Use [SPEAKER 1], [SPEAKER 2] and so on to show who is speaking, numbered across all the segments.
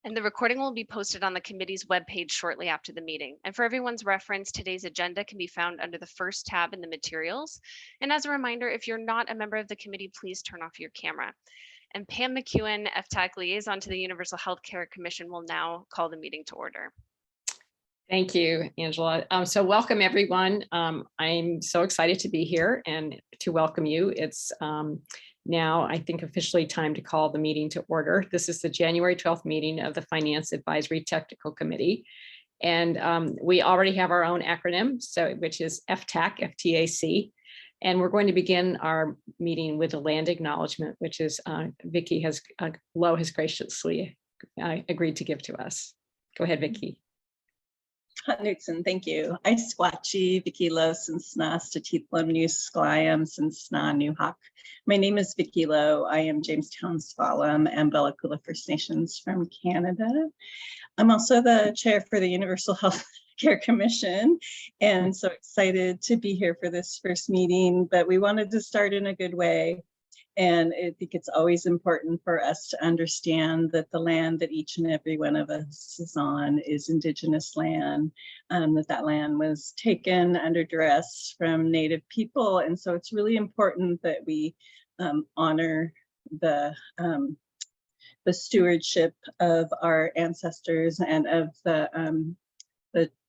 [SPEAKER 1] And the recording will be posted on the committee's webpage shortly after the meeting. And for everyone's reference, today's agenda can be found under the first tab in the materials. And as a reminder, if you're not a member of the committee, please turn off your camera. And Pam McEwen, FTAC liaison to the Universal Healthcare Commission, will now call the meeting to order.
[SPEAKER 2] Thank you, Angela. So welcome everyone. I'm so excited to be here and to welcome you. It's now, I think, officially time to call the meeting to order. This is the January 12th meeting of the Finance Advisory Technical Committee. And we already have our own acronym, which is FTAC, FTAC. And we're going to begin our meeting with a land acknowledgement, which is Vicki Lowe has graciously agreed to give to us. Go ahead, Vicki.
[SPEAKER 3] Newton, thank you. I squatchy Vicki Lowe since sna statithlum new skliam since sna new hawk. My name is Vicki Lowe. I am Jamestown Slalom and Bella Coola First Nations from Canada. I'm also the chair for the Universal Healthcare Commission, and so excited to be here for this first meeting, but we wanted to start in a good way. And I think it's always important for us to understand that the land that each and every one of us is on is Indigenous land, that land was taken under duress from Native people. And so it's really important that we honor the stewardship of our ancestors and of the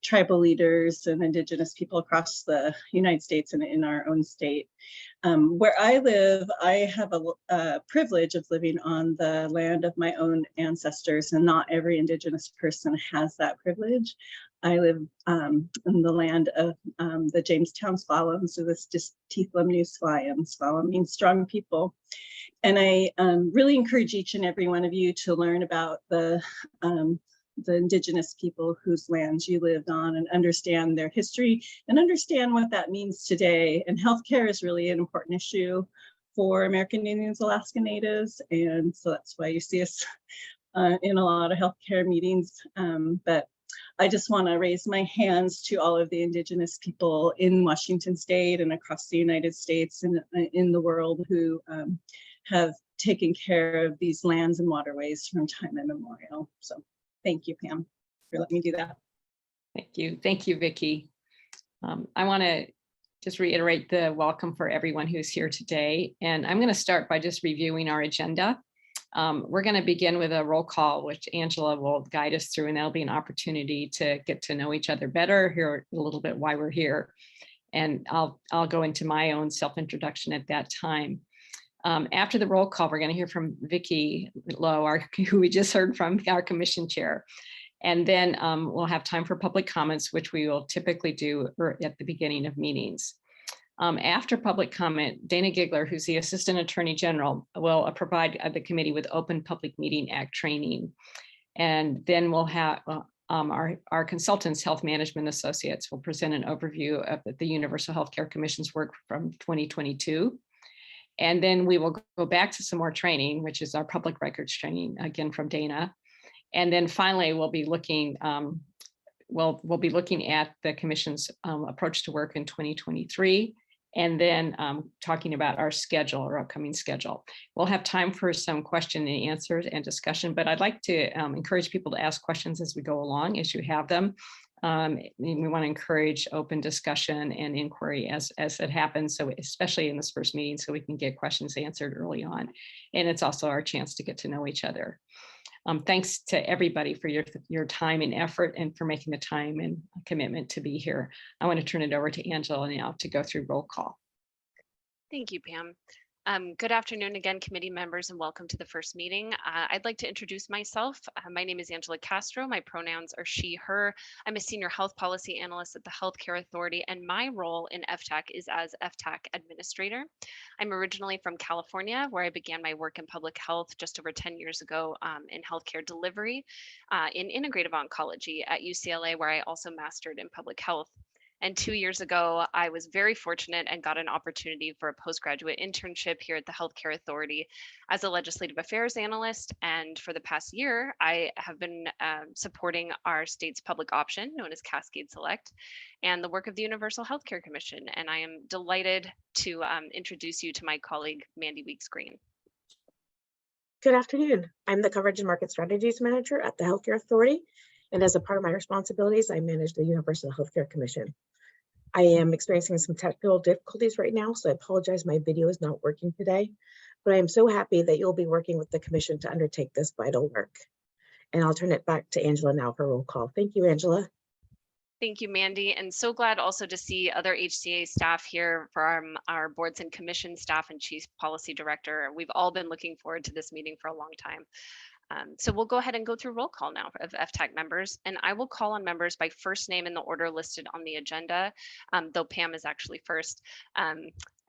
[SPEAKER 3] tribal leaders and Indigenous people across the United States and in our own state. Where I live, I have a privilege of living on the land of my own ancestors, and not every Indigenous person has that privilege. I live in the land of the Jamestown Slalom, so this Tithlum New Skliam. Slalom means strong people. And I really encourage each and every one of you to learn about the Indigenous people whose lands you lived on and understand their history and understand what that means today. And healthcare is really an important issue for American Indians, Alaska Natives. And so that's why you see us in a lot of healthcare meetings. But I just want to raise my hands to all of the Indigenous people in Washington State and across the United States and in the world who have taken care of these lands and waterways from time immemorial. So thank you, Pam, for letting me do that.
[SPEAKER 2] Thank you. Thank you, Vicki. I want to just reiterate the welcome for everyone who's here today. And I'm going to start by just reviewing our agenda. We're going to begin with a roll call, which Angela will guide us through, and that'll be an opportunity to get to know each other better, hear a little bit why we're here. And I'll go into my own self-introduction at that time. After the roll call, we're going to hear from Vicki Lowe, who we just heard from, our commission chair. And then we'll have time for public comments, which we will typically do at the beginning of meetings. After public comment, Dana Gigler, who's the Assistant Attorney General, will provide the committee with Open Public Meeting Act training. And then we'll have our consultants, Health Management Associates, will present an overview of the Universal Healthcare Commission's work from 2022. And then we will go back to some more training, which is our public records training, again from Dana. And then finally, we'll be looking at the Commission's approach to work in 2023, and then talking about our schedule, our upcoming schedule. We'll have time for some question and answers and discussion, but I'd like to encourage people to ask questions as we go along, as you have them. We want to encourage open discussion and inquiry as it happens, so especially in this first meeting, so we can get questions answered early on. And it's also our chance to get to know each other. Thanks to everybody for your time and effort and for making the time and commitment to be here. I want to turn it over to Angela now to go through roll call.
[SPEAKER 1] Thank you, Pam. Good afternoon again, committee members, and welcome to the first meeting. I'd like to introduce myself. My name is Angela Castro. My pronouns are she, her. I'm a senior health policy analyst at the Healthcare Authority, and my role in FTAC is as FTAC administrator. I'm originally from California, where I began my work in public health just over 10 years ago in healthcare delivery in integrative oncology at UCLA, where I also mastered in public health. And 2 years ago, I was very fortunate and got an opportunity for a postgraduate internship here at the Healthcare Authority as a legislative affairs analyst. And for the past year, I have been supporting our state's public option, known as Cascade Select, and the work of the Universal Healthcare Commission. And I am delighted to introduce you to my colleague, Mandy Weeks-Green.
[SPEAKER 4] Good afternoon. I'm the Coverage and Market Strategies Manager at the Healthcare Authority. And as a part of my responsibilities, I manage the Universal Healthcare Commission. I am experiencing some technical difficulties right now, so I apologize my video is not working today. But I am so happy that you'll be working with the Commission to undertake this vital work. And I'll turn it back to Angela now for roll call. Thank you, Angela.
[SPEAKER 1] Thank you, Mandy, and so glad also to see other HCA staff here from our boards and commission staff and Chief Policy Director. We've all been looking forward to this meeting for a long time. So we'll go ahead and go through roll call now of FTAC members, and I will call on members by first name in the order listed on the agenda, though Pam is actually first.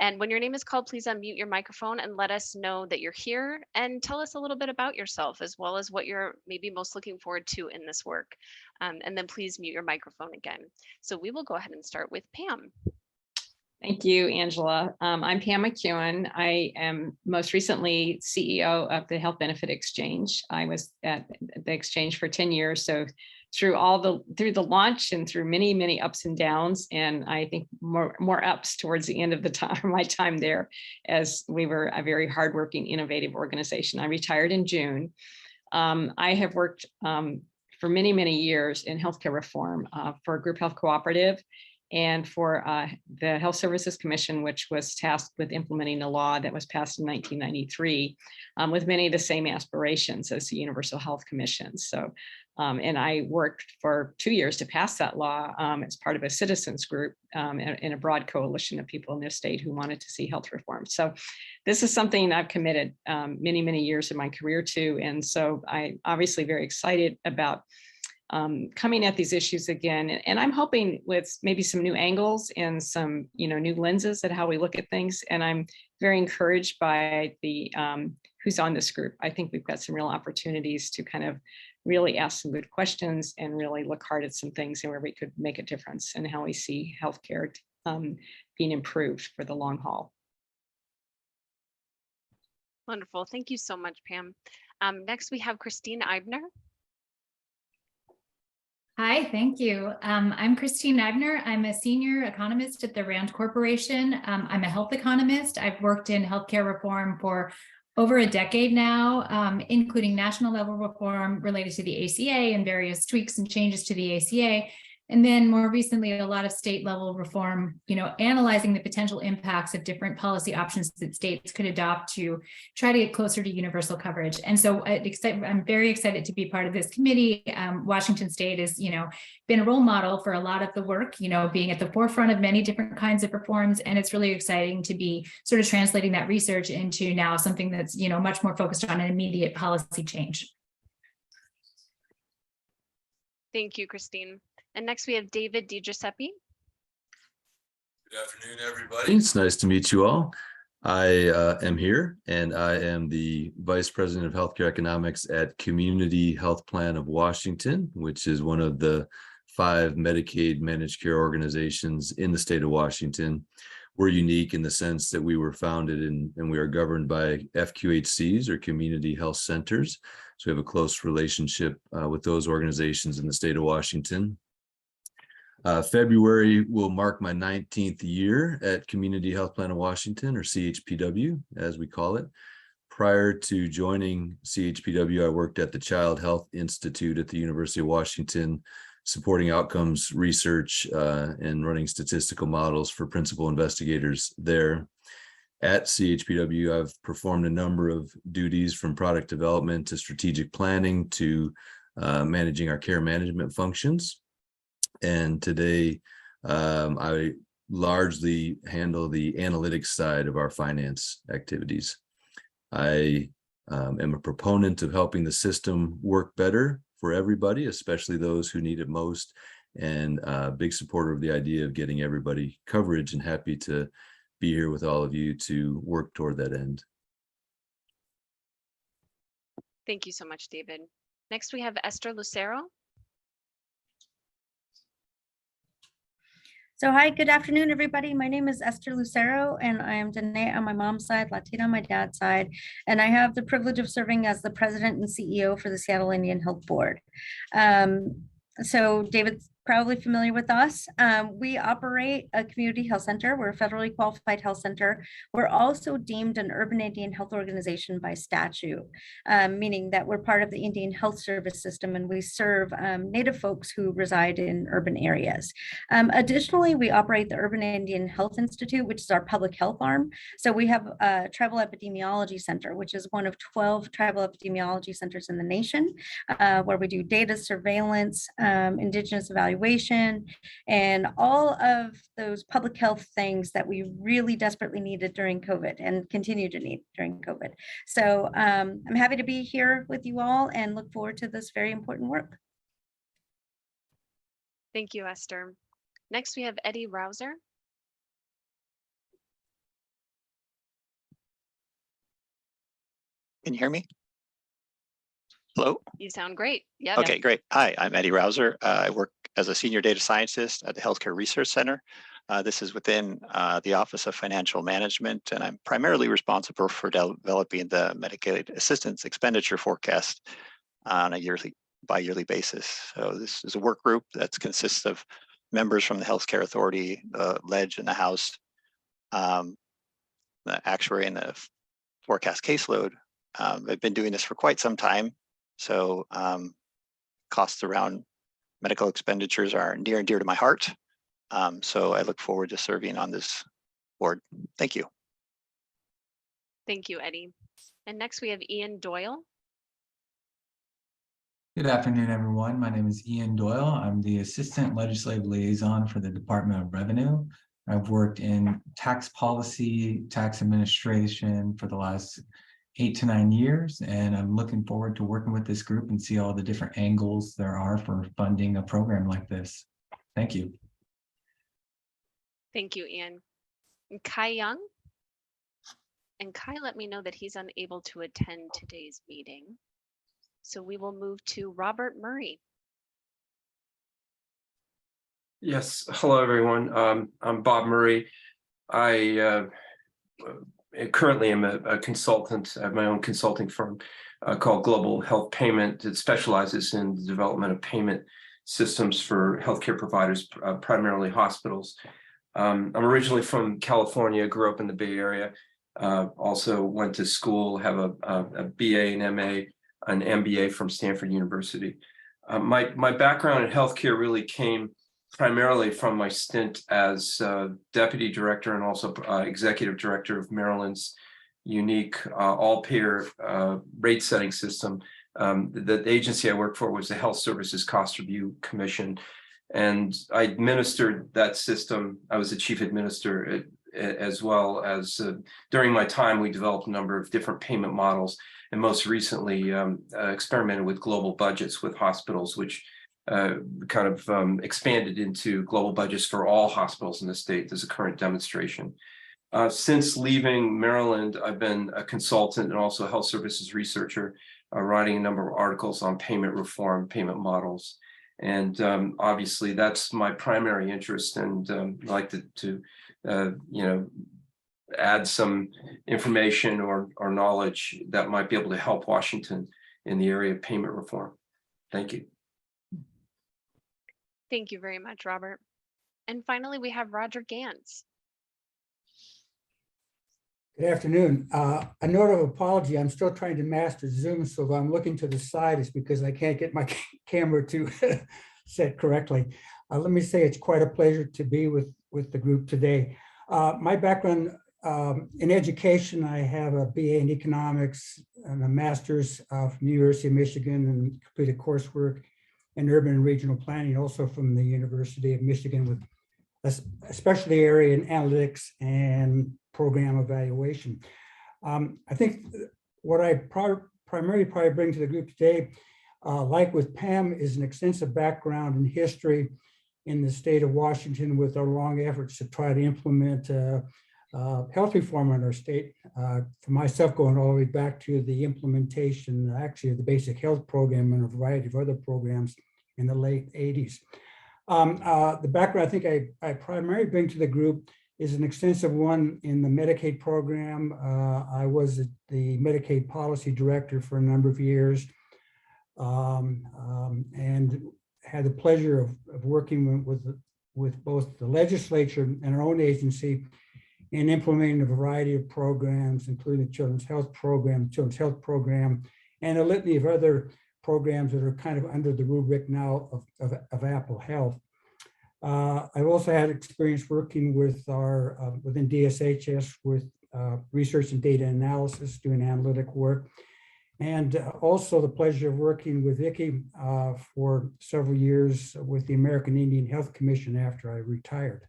[SPEAKER 1] And when your name is called, please unmute your microphone and let us know that you're here and tell us a little bit about yourself as well as what you're maybe most looking forward to in this work. And then please mute your microphone again. So we will go ahead and start with Pam.
[SPEAKER 2] Thank you, Angela. I'm Pam McEwen. I am most recently CEO of the Health Benefit Exchange. I was at the exchange for 10 years. So through the launch and through many ups and downs, and I think more ups towards the end of the time, my time there, as we were a very hardworking, innovative organization. I retired in June. I have worked for many years in healthcare reform for a group health cooperative and for the Health Services Commission, which was tasked with implementing a law that was passed in 1993 with many of the same aspirations as the Universal Health Commission. So, and I worked for 2 years to pass that law as part of a citizens group in a broad coalition of people in the state who wanted to see health reform. So this is something I've committed many years of my career to. And so I'm obviously very excited about coming at these issues again. And I'm hoping with maybe some new angles and some, new lenses at how we look at things. And I'm very encouraged by the who's on this group. I think we've got some real opportunities to kind of really ask some good questions and really look hard at some things and where we could make a difference in how we see healthcare being improved for the long haul.
[SPEAKER 1] Wonderful. Thank you so much, Pam. Next, we have Christine Eibner.
[SPEAKER 5] Hi, thank you. I'm Christine Eibner. I'm a senior economist at the Rand Corporation. I'm a health economist. I've worked in healthcare reform for over a decade now, including national level reform related to the ACA and various tweaks and changes to the ACA. And then more recently, a lot of state level reform, analyzing the potential impacts of different policy options that states could adopt to try to get closer to universal coverage. And so I'm very excited to be part of this committee. Washington State has, been a role model for a lot of the work, being at the forefront of many different kinds of reforms. And it's really exciting to be sort of translating that research into now something that's, much more focused on an immediate policy change.
[SPEAKER 1] Thank you, Christine. And next we have David DiGiuseppe.
[SPEAKER 6] Good afternoon, everybody. It's nice to meet you all. I am here and I am the Vice President of Healthcare Economics at Community Health Plan of Washington, which is one of the 5 Medicaid managed care organizations in the state of Washington. We're unique in the sense that we were founded and we are governed by FQHCs, or Community Health Centers. So we have a close relationship with those organizations in the state of Washington. February will mark my 19th year at Community Health Plan of Washington, or CHPW, as we call it. Prior to joining CHPW, I worked at the Child Health Institute at the University of Washington, supporting outcomes research and running statistical models for principal investigators there. At CHPW, I've performed a number of duties from product development to strategic planning to managing our care management functions. And today, I largely handle the analytics side of our finance activities. I am a proponent of helping the system work better for everybody, especially those who need it most, and a big supporter of the idea of getting everybody coverage, and happy to be here with all of you to work toward that end.
[SPEAKER 1] Thank you so much, David. Next, we have Esther Lucero.
[SPEAKER 7] So hi, good afternoon, everybody. My name is Esther Lucero, and I am Dene on my mom's side, Latina on my dad's side, and I have the privilege of serving as the president and CEO for the Seattle Indian Health Board. So David probably familiar with us. We operate a community health center. We're a federally qualified health center. We're also deemed an urban Indian health organization by statute, meaning that we're part of the Indian Health Service system and we serve Native folks who reside in urban areas. Additionally, we operate the Urban Indian Health Institute, which is our public health arm. So we have a tribal epidemiology center, which is one of 12 tribal epidemiology centers in the nation, where we do data surveillance, indigenous evaluation, and all of those public health things that we really desperately needed during COVID and continue to need during COVID. So I'm happy to be here with you all and look forward to this very important work.
[SPEAKER 1] Thank you, Esther. Next, we have Eddie Rouser.
[SPEAKER 8] Can you hear me? Hello?
[SPEAKER 1] You sound great. Yeah.
[SPEAKER 8] Okay, great. Hi, I'm Eddie Rouser. I work as a senior data scientist at the Healthcare Research Center. This is within the Office of Financial Management, and I'm primarily responsible for developing the Medicaid assistance expenditure forecast on a bi-yearly basis. So this is a work group that consists of members from the Healthcare Authority, the LEDGE and the House, the actuary and the forecast caseload. I've been doing this for quite some time. So costs around medical expenditures are near and dear to my heart. So I look forward to serving on this board. Thank you.
[SPEAKER 1] Thank you, Eddie. And next we have Ian Doyle.
[SPEAKER 9] Good afternoon, everyone. My name is Ian Doyle. I'm the Assistant Legislative Liaison for the Department of Revenue. I've worked in tax policy, tax administration for the last 8 to 9 years, and I'm looking forward to working with this group and see all the different angles there are for funding a program like this. Thank you.
[SPEAKER 1] Thank you, Ian. And Kai Young. And Kai let me know that he's unable to attend today's meeting. So we will move to Robert Murray.
[SPEAKER 10] Yes, hello everyone. I'm Bob Murray. I currently am a consultant at my own consulting firm called Global Health Payment. It specializes in the development of payment systems for healthcare providers, primarily hospitals. I'm originally from California, grew up in the Bay Area, also went to school, have a BA and MA, an MBA from Stanford University. My background in healthcare really came primarily from my stint as deputy director and also executive director of Maryland's unique all-payer rate setting system. The agency I worked for was the Health Services Cost Review Commission, and I administered that system. I was the chief administrator, as well as during my time, we developed a number of different payment models, and most recently experimented with global budgets with hospitals, which kind of expanded into global budgets for all hospitals in the state. There's a current demonstration. Since leaving Maryland, I've been a consultant and also a health services researcher, writing a number of articles on payment reform, payment models. And obviously that's my primary interest, and I'd like to add some information or knowledge that might be able to help Washington in the area of payment reform. Thank you.
[SPEAKER 1] Thank you very much, Robert. And finally, we have Roger Gantz.
[SPEAKER 11] Good afternoon. A note of apology. I'm still trying to master Zoom, so if I'm looking to the side, it's because I can't get my camera to set correctly. Let me say it's quite a pleasure to be with the group today. My background in education, I have a BA in economics and a master's from the University of Michigan, and completed coursework in urban and regional planning, also from the University of Michigan, with a specialty area in analytics and program evaluation. I think what I primarily bring to the group today, like with Pam, is an extensive background in history in the state of Washington, with our long efforts to try to implement health reform in our state. For myself, going all the way back to the implementation, actually, of the basic health program and a variety of other programs in the late 80s. The background I think I primarily bring to the group is an extensive one in the Medicaid program. I was the Medicaid policy director for a number of years, and had the pleasure of working with both the legislature and our own agency in implementing a variety of programs, including the Children's Health Program, and a litany of other programs that are kind of under the rubric now of Apple Health. I've also had experience working with within DSHS with research and data analysis, doing analytic work, and also the pleasure of working with Vicki for several years with the American Indian Health Commission after I retired.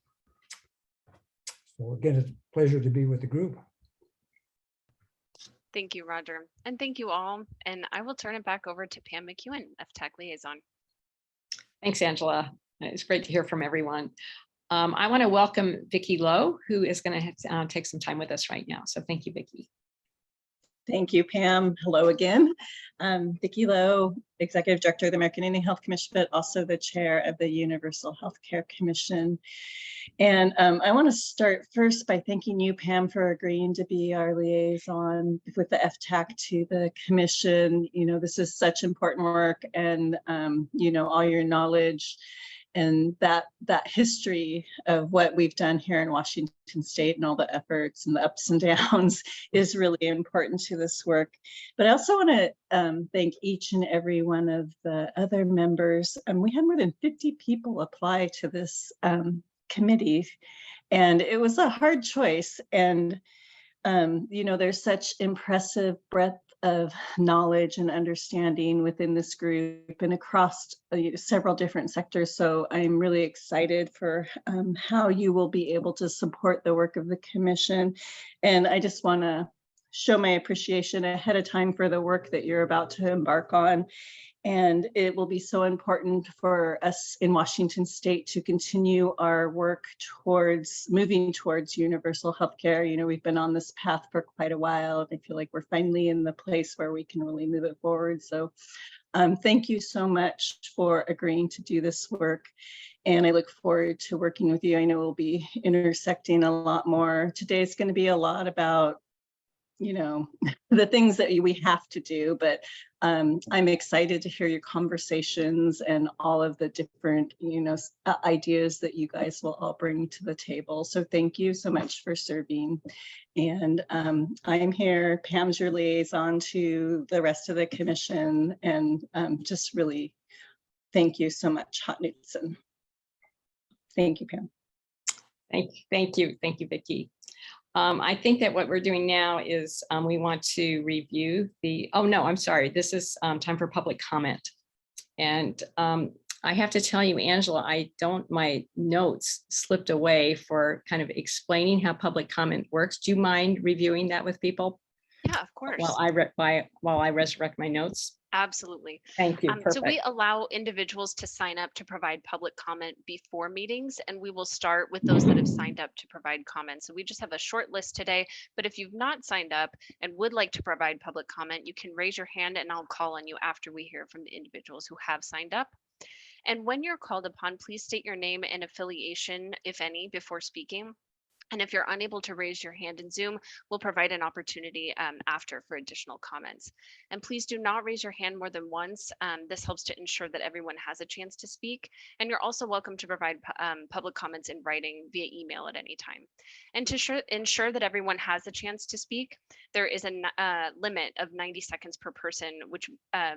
[SPEAKER 11] So again, it's a pleasure to be with the group.
[SPEAKER 1] Thank you, Roger. And thank you all. And I will turn it back over to Pam McEwen, FTAC Liaison.
[SPEAKER 2] Thanks, Angela. It's great to hear from everyone. I want to welcome Vicki Lowe, who is going to take some time with us right now. So thank you, Vicki.
[SPEAKER 3] Thank you, Pam. Hello again. Vicki Lowe, Executive Director of the American Indian Health Commission, but also the Chair of the Universal Healthcare Commission. And I want to start first by thanking you, Pam, for agreeing to be our liaison with the FTAC to the Commission. You know, this is such important work, and you know, all your knowledge and that history of what we've done here in Washington State and all the efforts and the ups and downs is really important to this work. But I also want to thank each and every one of the other members. We had more than 50 people apply to this committee, and it was a hard choice. And you know, there's such impressive breadth of knowledge and understanding within this group and across several different sectors. So I'm really excited for how you will be able to support the work of the Commission. And I just want to show my appreciation ahead of time for the work that you're about to embark on. And it will be so important for us in Washington State to continue our work towards moving towards universal healthcare. You know, we've been on this path for quite a while. I feel like we're finally in the place where we can really move it forward. So thank you so much for agreeing to do this work. And I look forward to working with you. I know we'll be intersecting a lot more. Today is going to be a lot about, you know, the things that we have to do, but I'm excited to hear your conversations and all of the different, you know, ideas that you guys will all bring to the table. So thank you so much for serving. And I'm here, Pam's your liaison to the rest of the Commission, and just really thank you so much, Hot Newton. Thank you, Pam.
[SPEAKER 2] Thank you, Vicki. I think that what we're doing now is we want to review the, oh no, I'm sorry. This is time for public comment. And I have to tell you, Angela, my notes slipped away for kind of explaining how public comment works. Do you mind reviewing that with people?
[SPEAKER 1] Yeah, of course.
[SPEAKER 2] While I resurrect my notes.
[SPEAKER 1] Absolutely.
[SPEAKER 2] Thank you.
[SPEAKER 1] So we allow individuals to sign up to provide public comment before meetings, and we will start with those that have signed up to provide comments. So we just have a short list today, but if you've not signed up and would like to provide public comment, you can raise your hand and I'll call on you after we hear from the individuals who have signed up. And when you're called upon, please state your name and affiliation, if any, before speaking. And if you're unable to raise your hand in Zoom, we'll provide an opportunity after for additional comments. And please do not raise your hand more than once. This helps to ensure that everyone has a chance to speak. And you're also welcome to provide public comments in writing via email at any time. And to ensure that everyone has a chance to speak, there is a limit of 90 seconds per person, which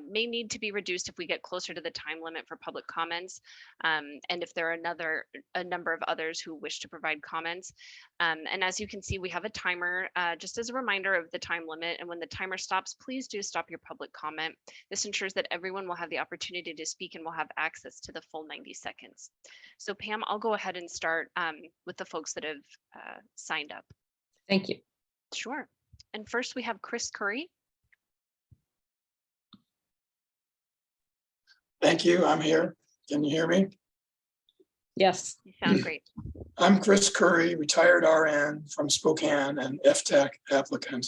[SPEAKER 1] may need to be reduced if we get closer to the time limit for public comments. And if there are a number of others who wish to provide comments. And as you can see, we have a timer just as a reminder of the time limit. And when the timer stops, please do stop your public comment. This ensures that everyone will have the opportunity to speak and will have access to the full 90 seconds. So Pam, I'll go ahead and start with the folks that have signed up.
[SPEAKER 2] Thank you.
[SPEAKER 1] Sure. And first we have Chris Curry.
[SPEAKER 12] Thank you. I'm here. Can you hear me?
[SPEAKER 2] Yes.
[SPEAKER 1] You sound great.
[SPEAKER 12] I'm Chris Curry, retired RN from Spokane and FTAC applicant.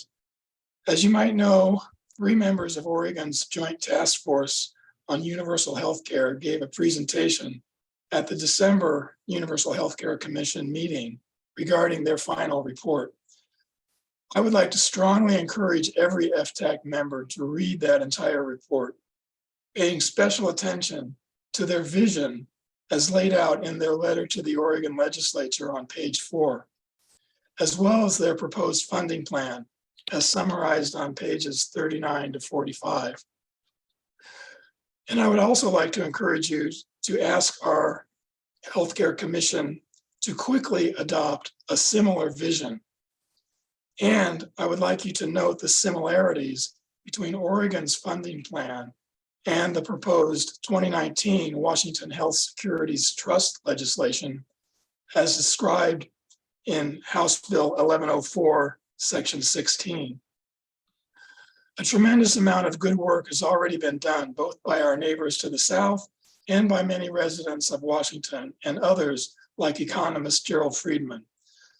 [SPEAKER 12] As you might know, 3 members of Oregon's Joint Task Force on Universal Healthcare gave a presentation at the December Universal Healthcare Commission meeting regarding their final report. I would like to strongly encourage every FTAC member to read that entire report, paying special attention to their vision as laid out in their letter to the Oregon legislature on page 4, as well as their proposed funding plan as summarized on pages 39 to 45. And I would also like to encourage you to ask our Healthcare Commission to quickly adopt a similar vision. And I would like you to note the similarities between Oregon's funding plan and the proposed 2019 Washington Health Securities Trust legislation as described in House Bill 1104, Section 16. A tremendous amount of good work has already been done, both by our neighbors to the south and by many residents of Washington and others like economist Gerald Friedman.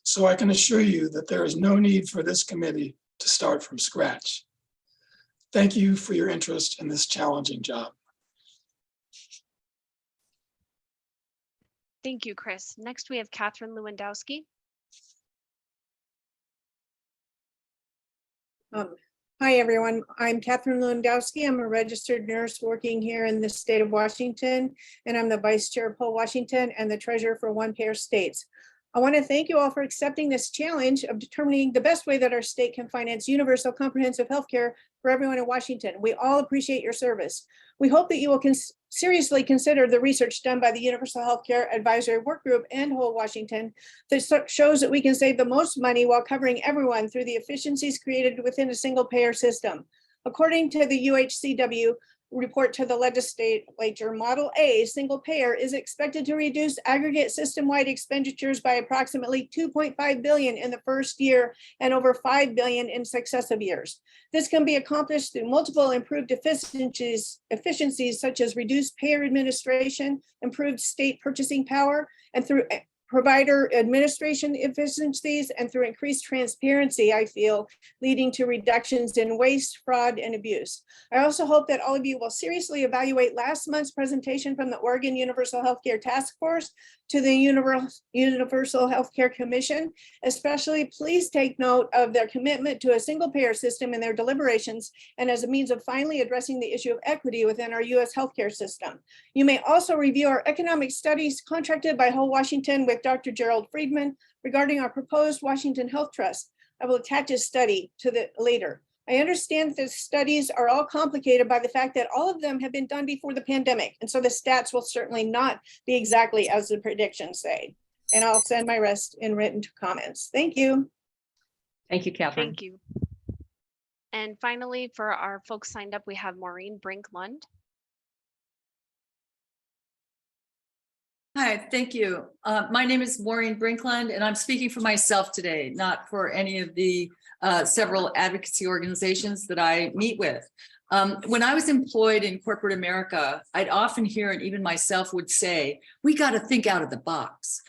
[SPEAKER 12] So I can assure you that there is no need for this committee to start from scratch. Thank you for your interest in this challenging job.
[SPEAKER 1] Thank you, Chris. Next, we have Catherine Lewandowski.
[SPEAKER 13] Hi, everyone. I'm Catherine Lewandowski. I'm a registered nurse working here in the state of Washington, and I'm the vice chair of Whole Washington and the treasurer for One Payer States. I want to thank you all for accepting this challenge of determining the best way that our state can finance universal comprehensive health care for everyone in Washington. We all appreciate your service. We hope that you will seriously consider the research done by the Universal Healthcare Advisory Work Group and Whole Washington that shows that we can save the most money while covering everyone through the efficiencies created within a single payer system. According to the UHCW report to the legislature, Model A, single payer, is expected to reduce aggregate system-wide expenditures by approximately $2.5 billion in the first year and over $5 billion in successive years. This can be accomplished through multiple improved efficiencies such as reduced payer administration, improved state purchasing power, and through provider administration efficiencies and through increased transparency, I feel, leading to reductions in waste, fraud, and abuse. I also hope that all of you will seriously evaluate last month's presentation from the Oregon Universal Healthcare Task Force to the Universal Healthcare Commission. Especially, please take note of their commitment to a single payer system in their deliberations and as a means of finally addressing the issue of equity within our U.S. healthcare system. You may also review our economic studies contracted by Whole Washington with Dr. Gerald Friedman regarding our proposed Washington Health Trust. I will attach a study to the later. I understand that the studies are all complicated by the fact that all of them have been done before the pandemic, and so the stats will certainly not be exactly as the predictions say. And I'll send my rest in written comments. Thank you.
[SPEAKER 2] Thank you, Catherine.
[SPEAKER 1] Thank you. And finally, for our folks signed up, we have Maureen Brink-Lund.
[SPEAKER 14] Hi, thank you. My name is Maureen Brink-Lund, and I'm speaking for myself today, not for any of the several advocacy organizations that I meet with. When I was employed in corporate America, I'd often hear, and even myself would say, we got to think out of the box.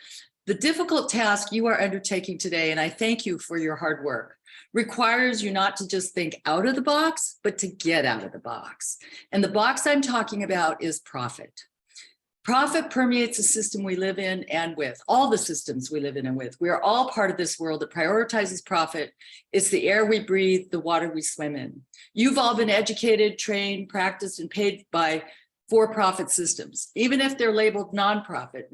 [SPEAKER 14] The difficult task you are undertaking today, and I thank you for your hard work, requires you not to just think out of the box, but to get out of the box. And the box I'm talking about is profit. Profit permeates the system we live in and with, all the systems we live in and with. We are all part of this world that prioritizes profit. It's the air we breathe, the water we swim in. You've all been educated, trained, practiced, and paid by for-profit systems. Even if they're labeled nonprofit,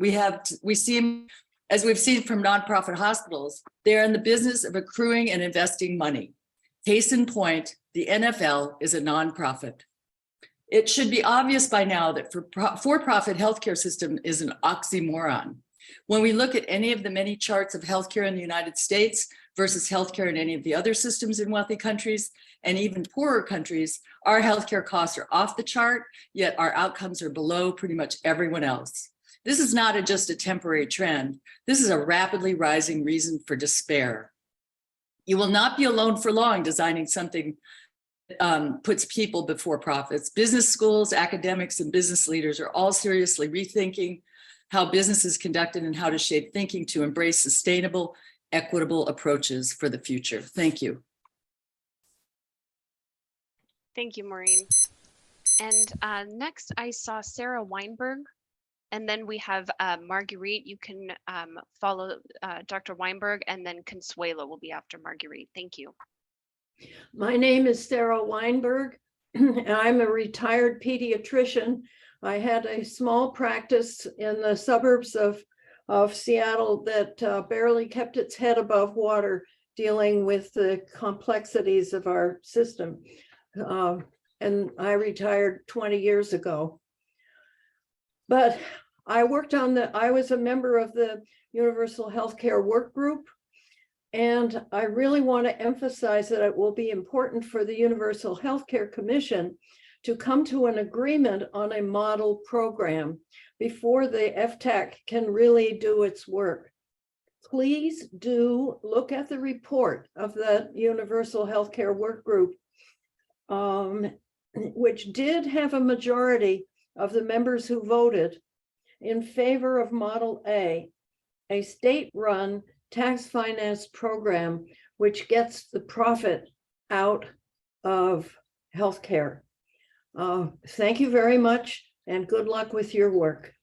[SPEAKER 14] as we've seen from nonprofit hospitals, they're in the business of accruing and investing money. Case in point, the NFL is a nonprofit. It should be obvious by now that for-profit healthcare system is an oxymoron. When we look at any of the many charts of healthcare in the United States versus healthcare in any of the other systems in wealthy countries and even poorer countries, our healthcare costs are off the chart, yet our outcomes are below pretty much everyone else. This is not just a temporary trend. This is a rapidly rising reason for despair. You will not be alone for long designing something puts people before profits. Business schools, academics, and business leaders are all seriously rethinking how business is conducted and how to shape thinking to embrace sustainable, equitable approaches for the future. Thank you.
[SPEAKER 1] Thank you, Maureen. And next I saw Sarah Weinberg, and then we have Marguerite. You can follow Dr. Weinberg, and then Consuelo will be after Marguerite. Thank you.
[SPEAKER 15] My name is Sarah Weinberg, and I'm a retired pediatrician I had a small practice in the suburbs of Seattle that barely kept its head above water, dealing with the complexities of our system. And I retired 20 years ago. But I was a member of the Universal Healthcare Work Group. And I really want to emphasize that it will be important for the Universal Healthcare Commission to come to an agreement on a model program before the FTAC can really do its work. Please do look at the report of the Universal Healthcare Work Group, which did have a majority of the members who voted in favor of Model A state-run tax finance program, which gets the profit out of healthcare. Thank you very much and good luck with your work.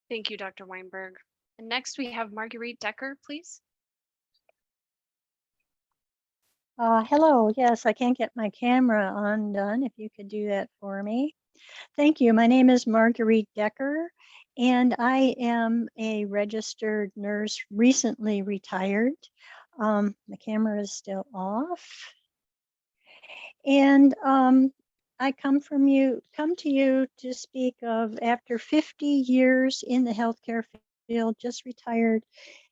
[SPEAKER 1] Thank you, Dr. Weinberg. And next we have Marguerite Decker, please.
[SPEAKER 16] Hello, yes, I can't get my camera undone. If you could do that for me. Thank you. My name is Marguerite Decker, and I am a registered nurse, recently retired. The camera is still off. And I come to you to speak of, after 50 years in the healthcare field, just retired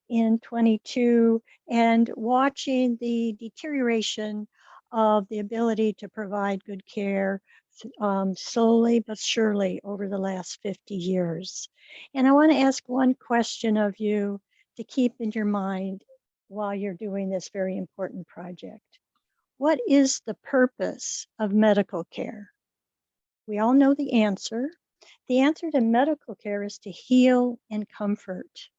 [SPEAKER 16] in 22, and watching the deterioration of the ability to provide good care slowly but surely over the last 50 years. And I want to ask one question of you to keep in your mind while you're doing this very important project. What is the purpose of medical care? We all know the answer. The answer to medical care is to heal and comfort.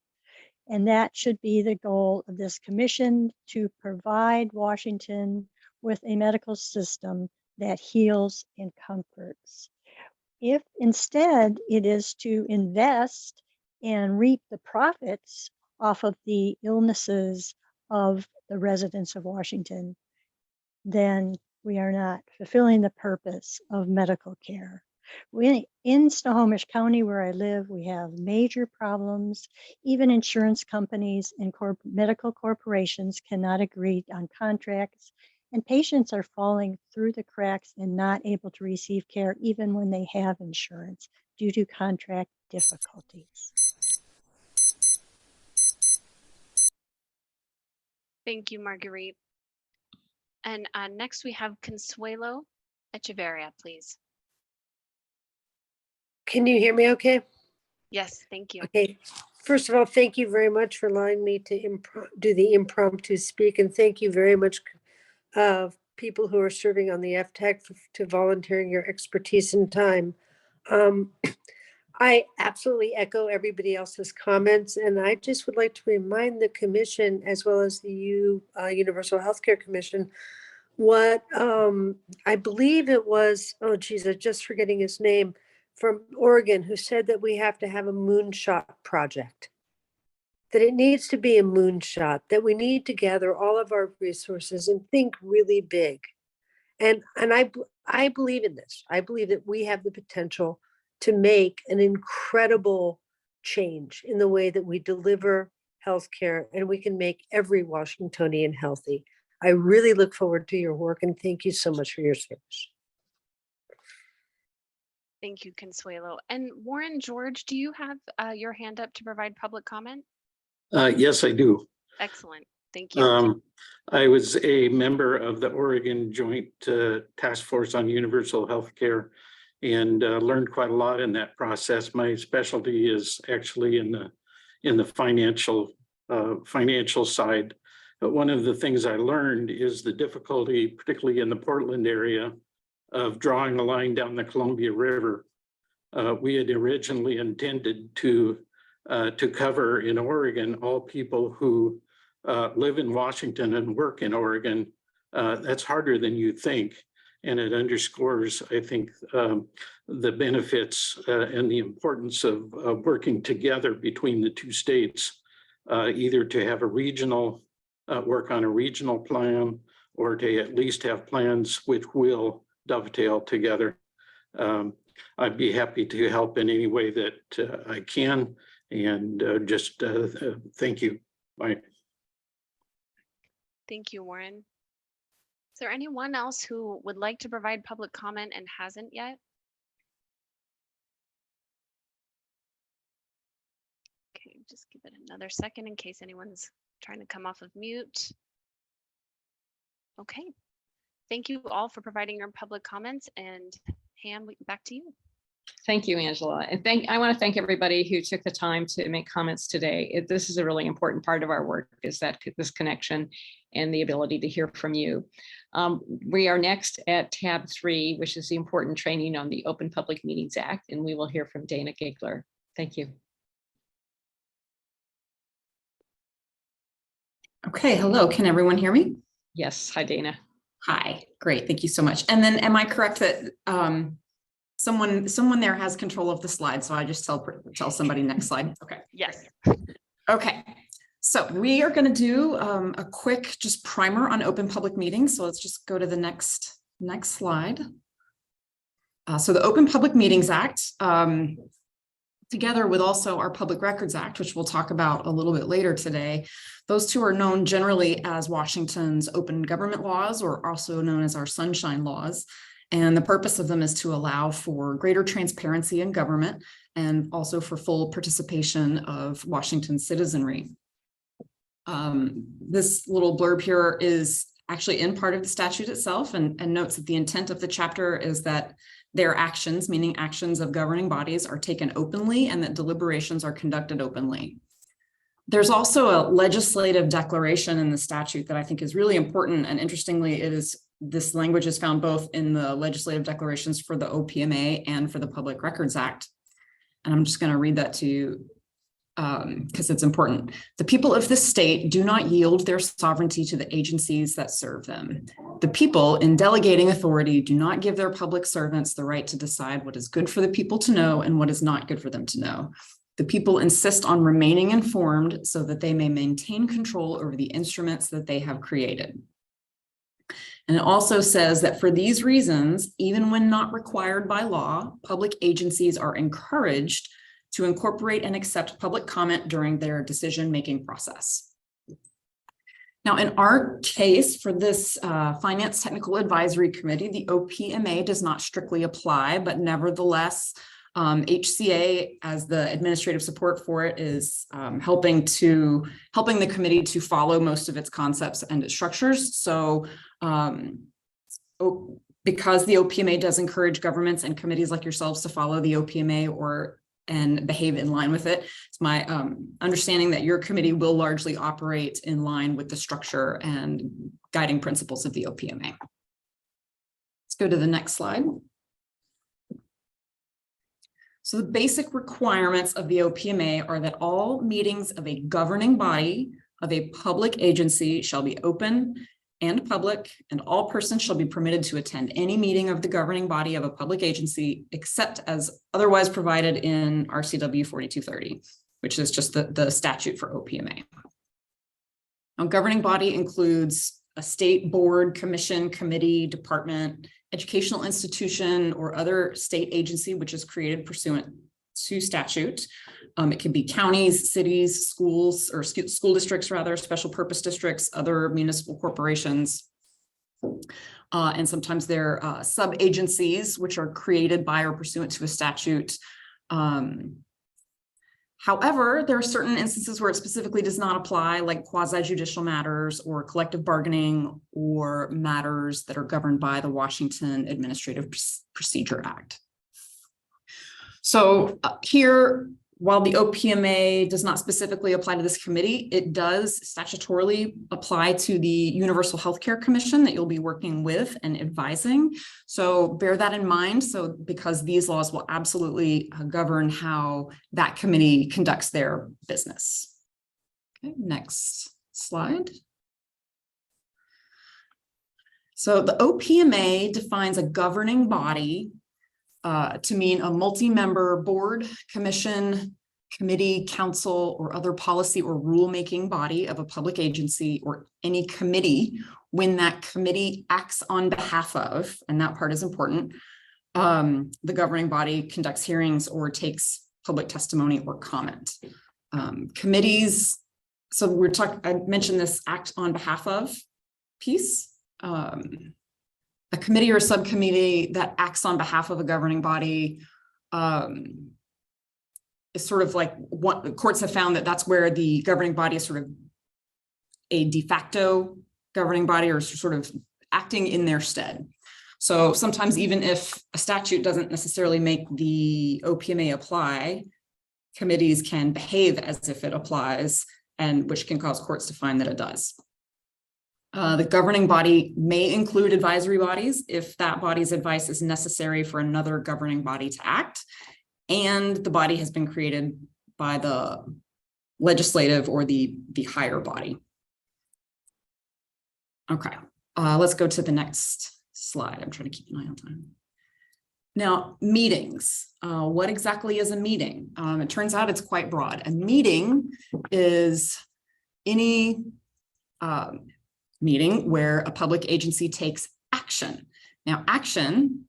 [SPEAKER 16] And that should be the goal of this commission, to provide Washington with a medical system that heals and comforts. If instead it is to invest and reap the profits off of the illnesses of the residents of Washington, then we are not fulfilling the purpose of medical care. In Snohomish County, where I live, we have major problems. Even insurance companies and medical corporations cannot agree on contracts, and patients are falling through the cracks and not able to receive care even when they have insurance due to contract difficulties.
[SPEAKER 1] Thank you, Marguerite. And next we have Consuelo Echeverria, please.
[SPEAKER 17] Can you hear me okay?
[SPEAKER 1] Yes, thank you.
[SPEAKER 17] Okay. First of all, thank you very much for allowing me to do the impromptu speak. And thank you very much, people who are serving on the FTAC to volunteering your expertise and time. I absolutely echo everybody else's comments. And I just would like to remind the commission, as well as the Universal Healthcare Commission, what I believe it was, oh geez, I'm just forgetting his name, from Oregon, who said that we have to have a moonshot project, that it needs to be a moonshot, that we need to gather all of our resources and think really big. And I believe in this. I believe that we have the potential to make an incredible change in the way that we deliver healthcare, and we can make every Washingtonian healthy. I really look forward to your work, and thank you so much for your service.
[SPEAKER 1] Thank you, Consuelo. And Warren George, do you have your hand up to provide public comment?
[SPEAKER 18] Yes, I do.
[SPEAKER 1] Excellent. Thank you.
[SPEAKER 18] I was a member of the Oregon Joint Task Force on Universal Healthcare and learned quite a lot in that process. My specialty is actually in the financial side. But one of the things I learned is the difficulty, particularly in the Portland area, of drawing a line down the Columbia River. We had originally intended to cover in Oregon all people who live in Washington and work in Oregon. That's harder than you think. And it underscores, I think, the benefits and the importance of working together between the two states, either to have a regional, work on a regional plan, or to at least have plans which will dovetail together. I'd be happy to help in any way that I can. And just thank you. Bye.
[SPEAKER 1] Thank you, Warren. Is there anyone else who would like to provide public comment and hasn't yet? Okay, just give it another second in case anyone's trying to come off of mute. Okay, thank you all for providing your public comments, and Pam, back to you.
[SPEAKER 2] Thank you, Angela. And I want to thank everybody who took the time to make comments today. This is a really important part of our work, is that this connection and the ability to hear from you. We are next at tab 3, which is the important training on the Open Public Meetings Act, and we will hear from Dana Giggler. Thank you.
[SPEAKER 19] Okay, hello, can everyone hear me?
[SPEAKER 2] Yes, hi Dana.
[SPEAKER 19] Hi, great, thank you so much. And then am I correct that someone there has control of the slide, so I just tell somebody next slide? Okay.
[SPEAKER 1] Yes.
[SPEAKER 19] Okay, so we are going to do a quick just primer on open public meetings. So let's just go to the next slide. So the Open Public Meetings Act, together with also our Public Records Act, which we'll talk about a little bit later today, those two are known generally as Washington's open government laws, or also known as our sunshine laws. And the purpose of them is to allow for greater transparency in government and also for full participation of Washington citizenry. This little blurb here is actually in part of the statute itself, and notes that the intent of the chapter is that their actions, meaning actions of governing bodies, are taken openly and that deliberations are conducted openly. There's also a legislative declaration in the statute that I think is really important, and interestingly, this language is found both in the legislative declarations for the OPMA and for the Public Records Act. And I'm just going to read that to you because it's important. The people of this state do not yield their sovereignty to the agencies that serve them. The people, in delegating authority, do not give their public servants the right to decide what is good for the people to know and what is not good for them to know. The people insist on remaining informed so that they may maintain control over the instruments that they have created. And it also says that for these reasons, even when not required by law, public agencies are encouraged to incorporate and accept public comment during their decision-making process. Now, in our case for this Finance Technical Advisory Committee, the OPMA does not strictly apply, but nevertheless, HCA, as the administrative support for it, is helping the committee to follow most of its concepts and its structures. So because the OPMA does encourage governments and committees like yourselves to follow the OPMA and behave in line with it, it's my understanding that your committee will largely operate in line with the structure and guiding principles of the OPMA. Let's go to the next slide. So the basic requirements of the OPMA are that all meetings of a governing body of a public agency shall be open and public, and all persons shall be permitted to attend any meeting of the governing body of a public agency except as otherwise provided in RCW 4230, which is just the statute for OPMA. Now, governing body includes a state board, commission, committee, department, educational institution, or other state agency which is created pursuant to statute. It can be counties, cities, schools, or school districts rather, special purpose districts, other municipal corporations. And sometimes they're sub-agencies which are created by or pursuant to a statute. However, there are certain instances where it specifically does not apply, like quasi-judicial matters or collective bargaining or matters that are governed by the Washington Administrative Procedure Act. So here, while the OPMA does not specifically apply to this committee, it does statutorily apply to the Universal Healthcare Commission that you'll be working with and advising. So bear that in mind. So because these laws will absolutely govern how that committee conducts their business. Okay, next slide. So the OPMA defines a governing body to mean a multi-member board, commission, committee, council, or other policy or rulemaking body of a public agency or any committee when that committee acts on behalf of, and that part is important, the governing body conducts hearings or takes public testimony or comment. Committees, so I mentioned this act on behalf of piece. A committee or a subcommittee that acts on behalf of a governing body is sort of like what the courts have found, that that's where the governing body is sort of a de facto governing body, or sort of acting in their stead. So sometimes even if a statute doesn't necessarily make the OPMA apply, committees can behave as if it applies, and which can cause courts to find that it does. The governing body may include advisory bodies if that body's advice is necessary for another governing body to act, and the body has been created by the legislative or the higher body. Okay, let's go to the next slide. I'm trying to keep an eye on time. Now, meetings. What exactly is a meeting? It turns out it's quite broad. A meeting is any meeting where a public agency takes action. Now, action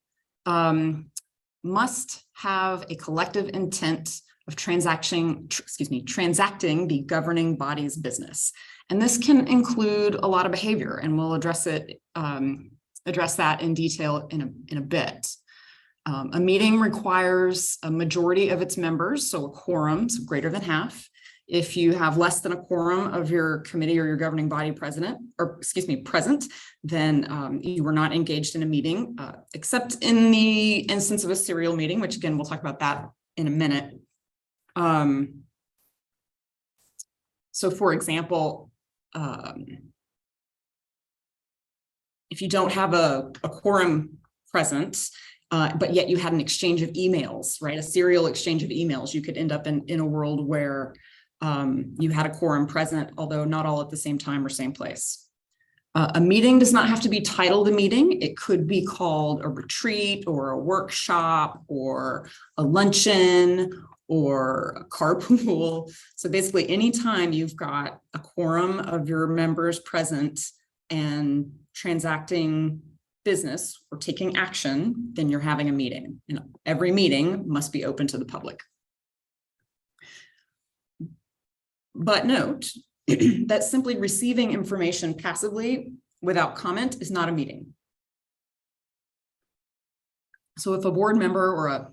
[SPEAKER 19] must have a collective intent of transacting the governing body's business. And this can include a lot of behavior, and we'll address that in detail in a bit. A meeting requires a majority of its members, so a quorum, so greater than half. If you have less than a quorum of your committee or your governing body present, then you were not engaged in a meeting, except in the instance of a serial meeting, which again, we'll talk about that in a minute. So for example, if you don't have a quorum present, but yet you had an exchange of emails, right? A serial exchange of emails, you could end up in a world where you had a quorum present, although not all at the same time or same place. A meeting does not have to be titled a meeting. It could be called a retreat or a workshop or a luncheon or a carpool. So basically, anytime you've got a quorum of your members present and transacting business or taking action, then you're having a meeting. And every meeting must be open to the public. But note that simply receiving information passively without comment is not a meeting. So if a board member or a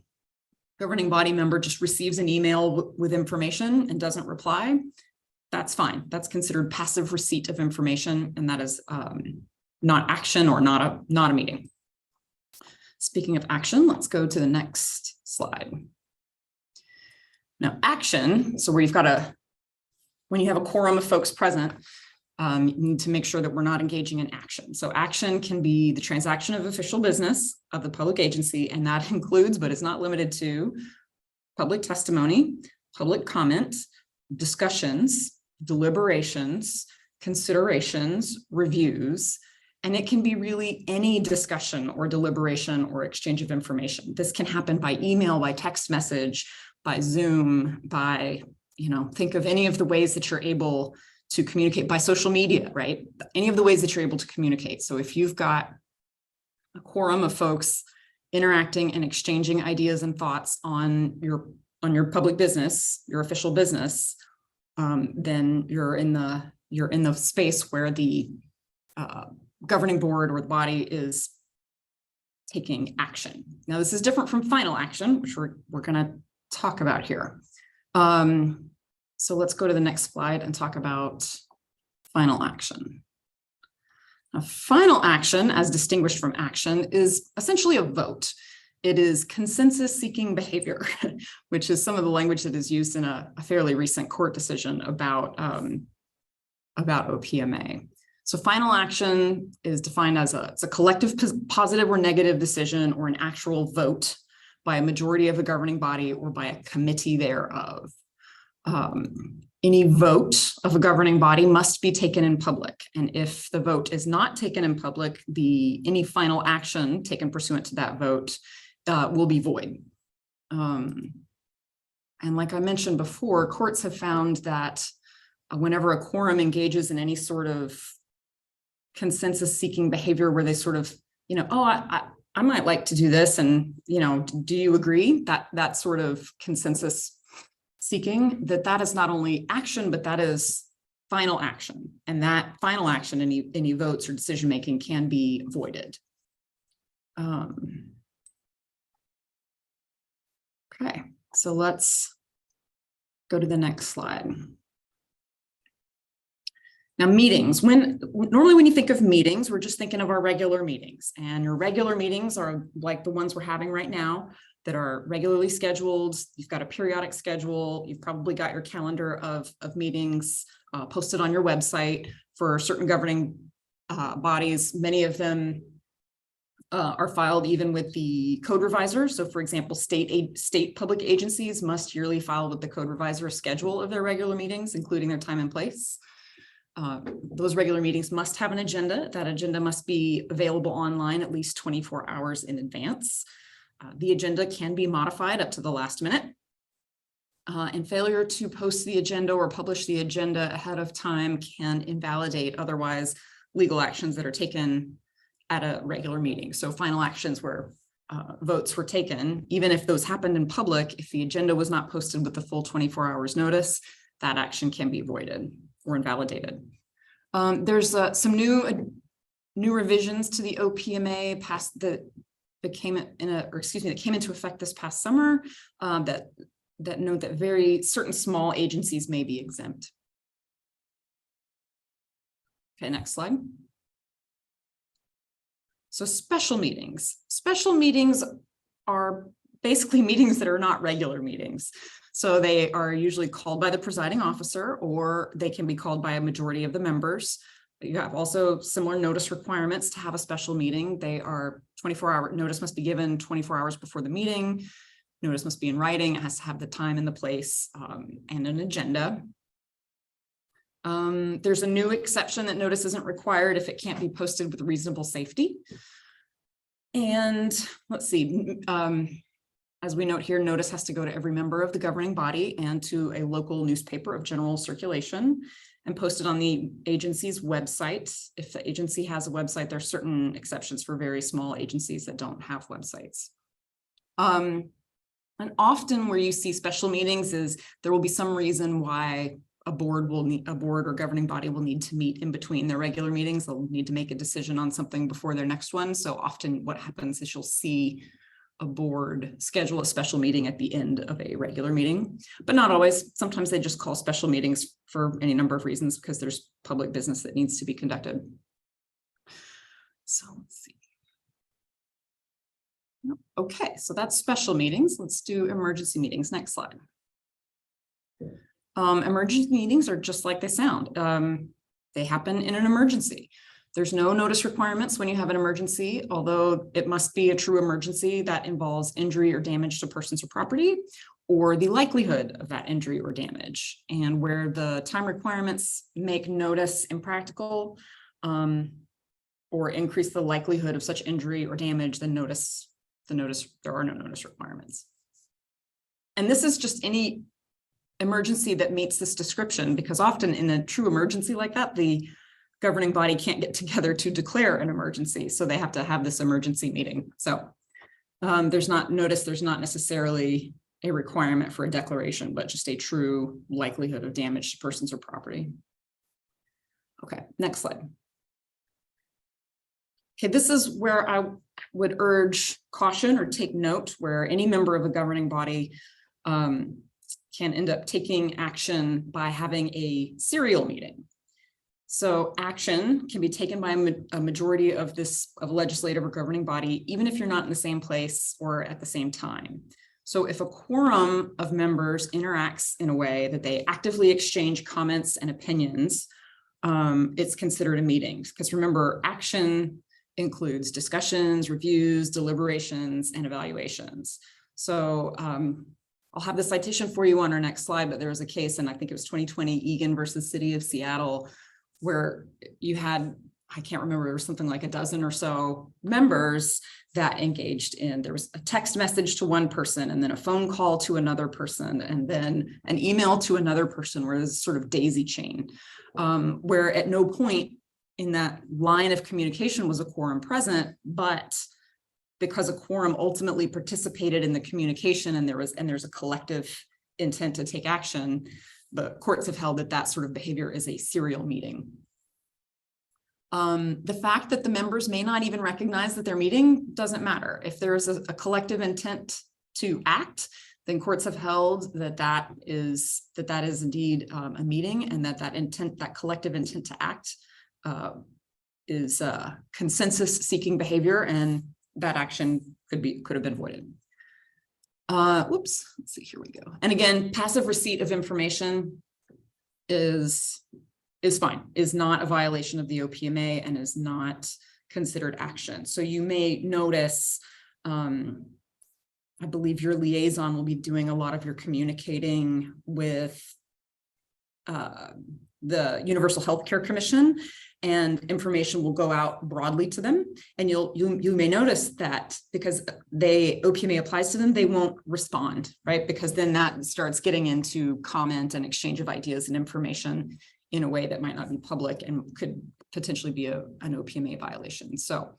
[SPEAKER 19] governing body member just receives an email with information and doesn't reply, that's fine. That's considered passive receipt of information, and that is not action or not a meeting. Speaking of action, let's go to the next slide. Now, action, so where you've got when you have a quorum of folks present, you need to make sure that we're not engaging in action. So action can be the transaction of official business of the public agency, and that includes, but is not limited to, public testimony, public comment, discussions, deliberations, considerations, reviews, and it can be really any discussion or deliberation or exchange of information. This can happen by email, by text message, by Zoom, by, think of any of the ways that you're able to communicate, by social media, right? Any of the ways that you're able to communicate. So if you've got a quorum of folks interacting and exchanging ideas and thoughts on your public business, your official business, then you're in the space where the governing board or the body is taking action. Now, this is different from final action, which we're going to talk about here. So let's go to the next slide and talk about final action. Now, final action, as distinguished from action, is essentially a vote. It is consensus-seeking behavior, which is some of the language that is used in a fairly recent court decision about OPMA. So final action is defined as it's a collective positive or negative decision or an actual vote by a majority of the governing body or by a committee thereof. Any vote of a governing body must be taken in public. And if the vote is not taken in public, any final action taken pursuant to that vote will be void. And like I mentioned before, courts have found that whenever a quorum engages in any sort of consensus-seeking behavior where they sort of, I might like to do this, and do you agree that sort of consensus seeking, that is not only action, but that is final action, and that final action, any votes or decision making can be avoided. Okay, so let's go to the next slide. Now, meetings. Normally when you think of meetings, we're just thinking of our regular meetings, and your regular meetings are like the ones we're having right now that are regularly scheduled. You've got a periodic schedule. You've probably got your calendar of meetings posted on your website for certain governing bodies. Many of them are filed even with the code revisor. So for example, state public agencies must yearly file with the code revisor a schedule of their regular meetings, including their time and place. Those regular meetings must have an agenda. That agenda must be available online at least 24 hours in advance. The agenda can be modified up to the last minute. And failure to post the agenda or publish the agenda ahead of time can invalidate otherwise legal actions that are taken at a regular meeting. So final actions where votes were taken, even if those happened in public, if the agenda was not posted with the full 24 hours notice, that action can be voided or invalidated. There's some new revisions to the OPMA that came into effect this past summer that note that certain small agencies may be exempt. Okay, next slide. So special meetings. Special meetings are basically meetings that are not regular meetings. So they are usually called by the presiding officer, or they can be called by a majority of the members. You have also similar notice requirements to have a special meeting. They are 24-hour notice must be given 24 hours before the meeting. Notice must be in writing. It has to have the time and the place and an agenda. There's a new exception that notice isn't required if it can't be posted with reasonable safety. And let's see, as we note here, notice has to go to every member of the governing body and to a local newspaper of general circulation and posted on the agency's website. If the agency has a website, there are certain exceptions for very small agencies that don't have websites. And often where you see special meetings is there will be some reason why a board or governing body will need to meet in between their regular meetings. They'll need to make a decision on something before their next one. So often what happens is you'll see a board schedule a special meeting at the end of a regular meeting, but not always. Sometimes they just call special meetings for any number of reasons because there's public business that needs to be conducted. So let's see. Okay, so that's special meetings. Let's do emergency meetings. Next slide. Emergency meetings are just like they sound. They happen in an emergency. There's no notice requirements when you have an emergency, although it must be a true emergency that involves injury or damage to persons or property, or the likelihood of that injury or damage. And where the time requirements make notice impractical or increase the likelihood of such injury or damage, then there are no notice requirements. And this is just any emergency that meets this description, because often in a true emergency like that, the governing body can't get together to declare an emergency. So they have to have this emergency meeting. So there's not necessarily a requirement for a declaration, but just a true likelihood of damage to persons or property. Okay, next slide. Okay, this is where I would urge caution or take note, where any member of a governing body can end up taking action by having a serial meeting. So action can be taken by a majority of a legislative or governing body, even if you're not in the same place or at the same time. So if a quorum of members interacts in a way that they actively exchange comments and opinions, it's considered a meeting. Because remember, action includes discussions, reviews, deliberations, and evaluations. So I'll have the citation for you on our next slide, but there was a case, and I think it was 2020 Egan versus City of Seattle, where you had, I can't remember, there was something like a dozen or so members that engaged in, there was a text message to one person and then a phone call to another person and then an email to another person, where there's sort of daisy chain, where at no point in that line of communication was a quorum present, but because a quorum ultimately participated in the communication and there's a collective intent to take action, the courts have held that that sort of behavior is a serial meeting. The fact that the members may not even recognize that they're meeting doesn't matter. If there is a collective intent to act, then courts have held that that is indeed a meeting, and that collective intent to act is consensus-seeking behavior, and that action could have been avoided. Whoops, let's see, here we go. And again, passive receipt of information is fine, is not a violation of the OPMA and is not considered action. So you may notice, I believe your liaison will be doing a lot of your communicating with the Universal Healthcare Commission, and information will go out broadly to them. And you may notice that because OPMA applies to them, they won't respond, right? Because then that starts getting into comment and exchange of ideas and information in a way that might not be public and could potentially be an OPMA violation. So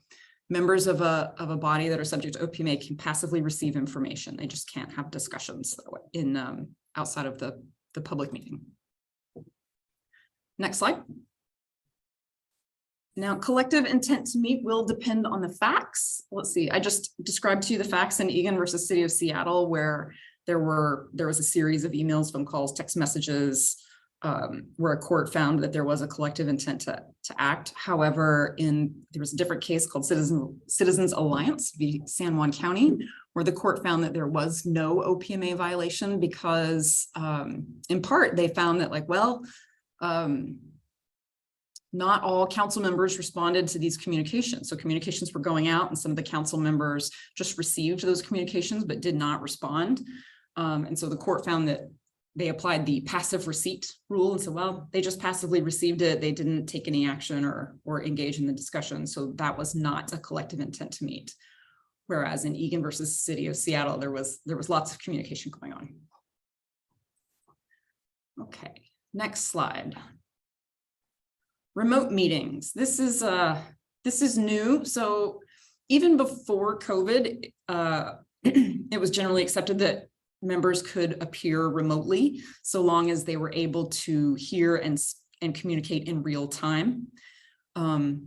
[SPEAKER 19] members of a body that are subject to OPMA can passively receive information. They just can't have discussions in outside of the public meeting. Next slide. Now, collective intent to meet will depend on the facts. Let's see, I just described to you the facts in Egan versus City of Seattle, where there was a series of emails, phone calls, text messages, where a court found that there was a collective intent to act. However, there was a different case called Citizens Alliance v. San Juan County, where the court found that there was no OPMA violation because, in part, they found that not all council members responded to these communications. So communications were going out and some of the council members just received those communications but did not respond. And so the court found that they applied the passive receipt rule and said, well, they just passively received it. They didn't take any action or engage in the discussion. So that was not a collective intent to meet. Whereas in Egan versus City of Seattle, there was lots of communication going on. Okay, next slide. Remote meetings. This is new. So even before COVID, it was generally accepted that members could appear remotely so long as they were able to hear and communicate in real time. Then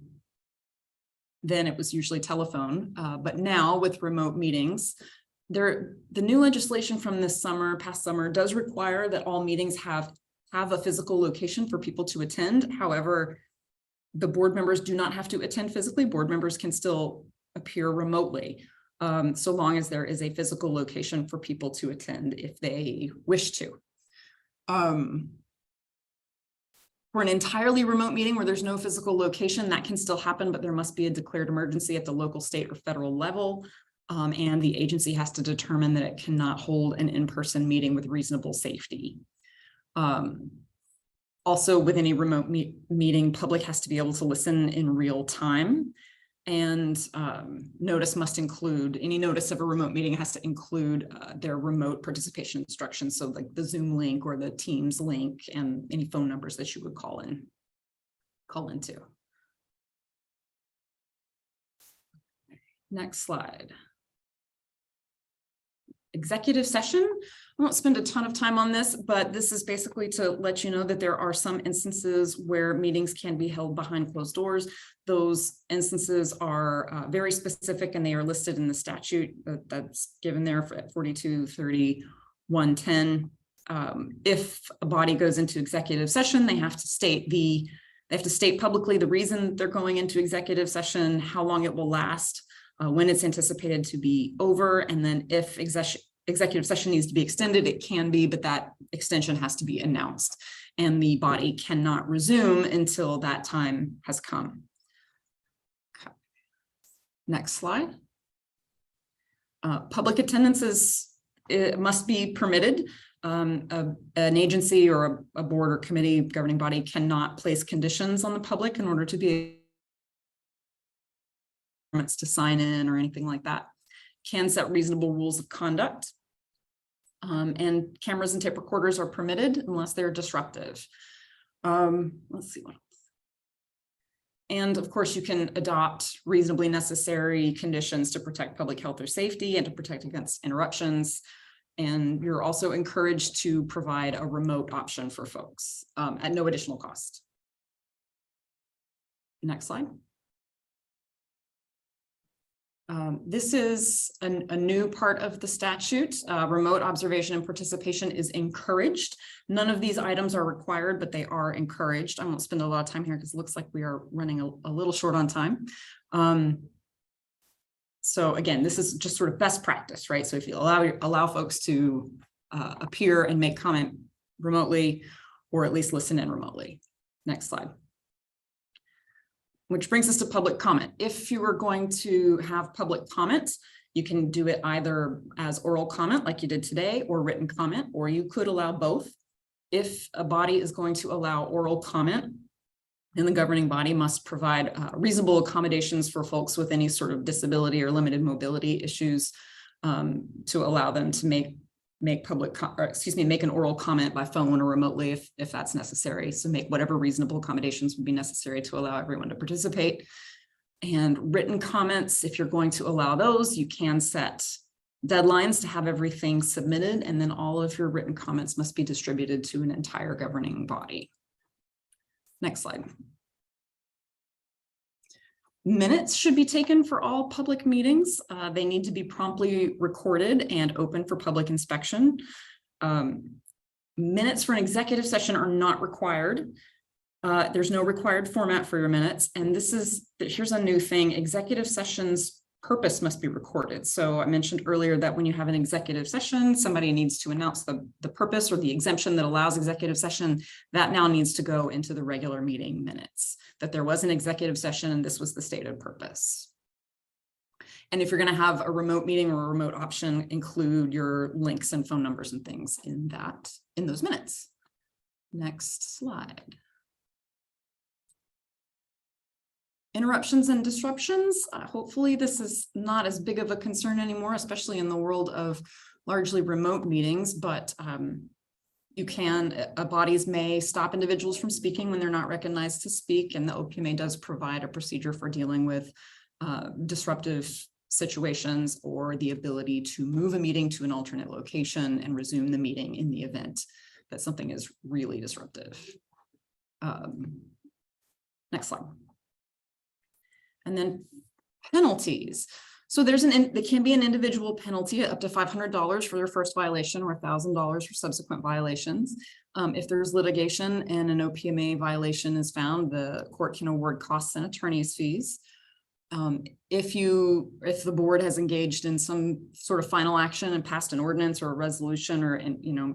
[SPEAKER 19] it was usually telephone, but now with remote meetings, the new legislation from past summer does require that all meetings have a physical location for people to attend. However, the board members do not have to attend physically. Board members can still appear remotely, so long as there is a physical location for people to attend if they wish to. For an entirely remote meeting where there's no physical location, that can still happen, but there must be a declared emergency at the local, state, or federal level. And the agency has to determine that it cannot hold an in-person meeting with reasonable safety. Also, with any remote meeting, public has to be able to listen in real time, and notice must include, any notice of a remote meeting has to include their remote participation instructions. So like the Zoom link or the Teams link and any phone numbers that you would call into. Next slide. Executive session. I won't spend a ton of time on this, but this is basically to let you know that there are some instances where meetings can be held behind closed doors. Those instances are very specific and they are listed in the statute that's given there for 4230-110. If a body goes into executive session, they have to state publicly the reason they're going into executive session, how long it will last, when it's anticipated to be over, and then if executive session needs to be extended, it can be, but that extension has to be announced, and the body cannot resume until that time has come. Okay. Next slide. Public attendance must be permitted. An agency or a board or committee governing body cannot place conditions on the public in order to be to sign in or anything like that. Can set reasonable rules of conduct. And cameras and tape recorders are permitted unless they're disruptive. Let's see what else. And of course, you can adopt reasonably necessary conditions to protect public health or safety and to protect against interruptions. And you're also encouraged to provide a remote option for folks at no additional cost. Next slide. This is a new part of the statute. Remote observation and participation is encouraged. None of these items are required, but they are encouraged. I won't spend a lot of time here because it looks like we are running a little short on time. So again, this is just sort of best practice, right? So if you allow folks to appear and make comment remotely, or at least listen in remotely. Next slide. Which brings us to public comment. If you are going to have public comment, you can do it either as oral comment like you did today, or written comment, or you could allow both. If a body is going to allow oral comment, then the governing body must provide reasonable accommodations for folks with any sort of disability or limited mobility issues to allow them to make an oral comment by phone or remotely if that's necessary. So make whatever reasonable accommodations would be necessary to allow everyone to participate. And written comments, if you're going to allow those, you can set deadlines to have everything submitted, and then all of your written comments must be distributed to an entire governing body. Next slide. Minutes should be taken for all public meetings. They need to be promptly recorded and open for public inspection. Minutes for an executive session are not required. There's no required format for your minutes. And here's a new thing. Executive sessions purpose must be recorded. So I mentioned earlier that when you have an executive session, somebody needs to announce the purpose or the exemption that allows executive session. That now needs to go into the regular meeting minutes, that there was an executive session and this was the stated purpose. And if you're going to have a remote meeting or a remote option, include your links and phone numbers and things in those minutes. Next slide. Interruptions and disruptions. Hopefully this is not as big of a concern anymore, especially in the world of largely remote meetings, but bodies may stop individuals from speaking when they're not recognized to speak, and the OPMA does provide a procedure for dealing with disruptive situations or the ability to move a meeting to an alternate location and resume the meeting in the event that something is really disruptive. Next slide. And then penalties. So there can be an individual penalty up to $500 for their first violation or $1,000 for subsequent violations. If there's litigation and an OPMA violation is found, the court can award costs and attorney's fees. If the board has engaged in some sort of final action and passed an ordinance or a resolution or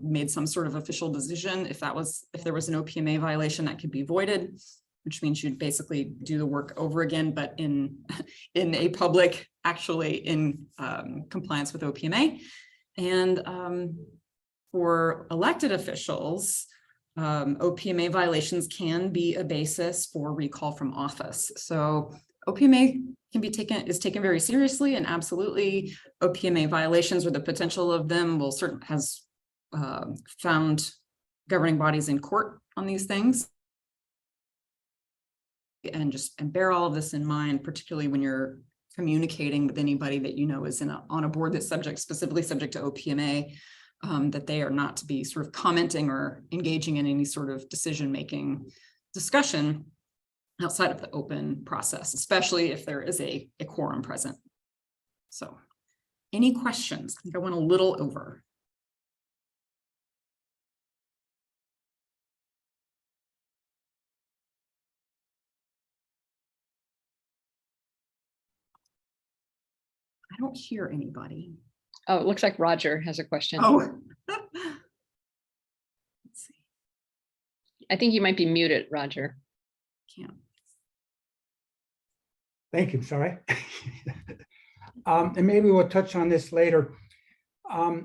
[SPEAKER 19] made some sort of official decision, if there was an OPMA violation, that could be voided, which means you'd basically do the work over again, but in a public, actually in compliance with OPMA. And for elected officials, OPMA violations can be a basis for recall from office. So OPMA is taken very seriously, and absolutely OPMA violations or the potential of them has found governing bodies in court on these things. And bear all of this in mind, particularly when you're communicating with anybody that is on a board that's specifically subject to OPMA, that they are not to be sort of commenting or engaging in any sort of decision-making discussion outside of the open process, especially if there is a quorum present. So, any questions? I think I went a little over. I don't hear anybody.
[SPEAKER 2] Oh, it looks like Roger has a question.
[SPEAKER 19] Oh.
[SPEAKER 2] Let's see. I think you might be muted, Roger.
[SPEAKER 19] Can't.
[SPEAKER 11] Thank you, sorry. And maybe we'll touch on this later. I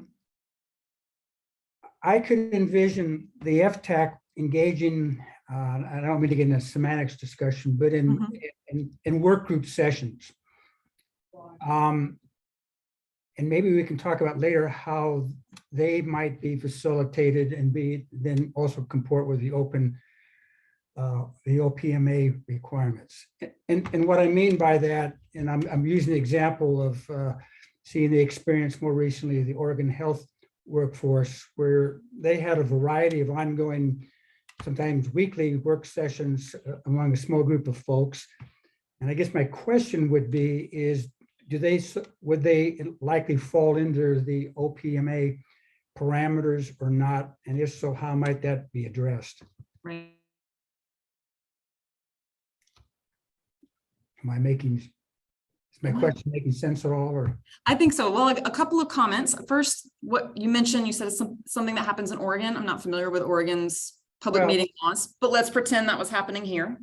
[SPEAKER 11] could envision the FTAC engaging, I don't mean to get in a semantics discussion, but in work group sessions. And maybe we can talk about later how they might be facilitated and then also comport with the open the OPMA requirements. And what I mean by that, and I'm using the example of seeing the experience more recently of the Oregon Health workforce, where they had a variety of ongoing, sometimes weekly work sessions among a small group of folks. And I guess my question would be is, would they likely fall into the OPMA parameters or not? And if so, how might that be addressed?
[SPEAKER 19] Right.
[SPEAKER 11] Is my question making sense at all? Or
[SPEAKER 19] I think so. Well, a couple of comments. First, what you mentioned, you said it's something that happens in Oregon. I'm not familiar with Oregon's public meeting laws, but let's pretend that was happening here.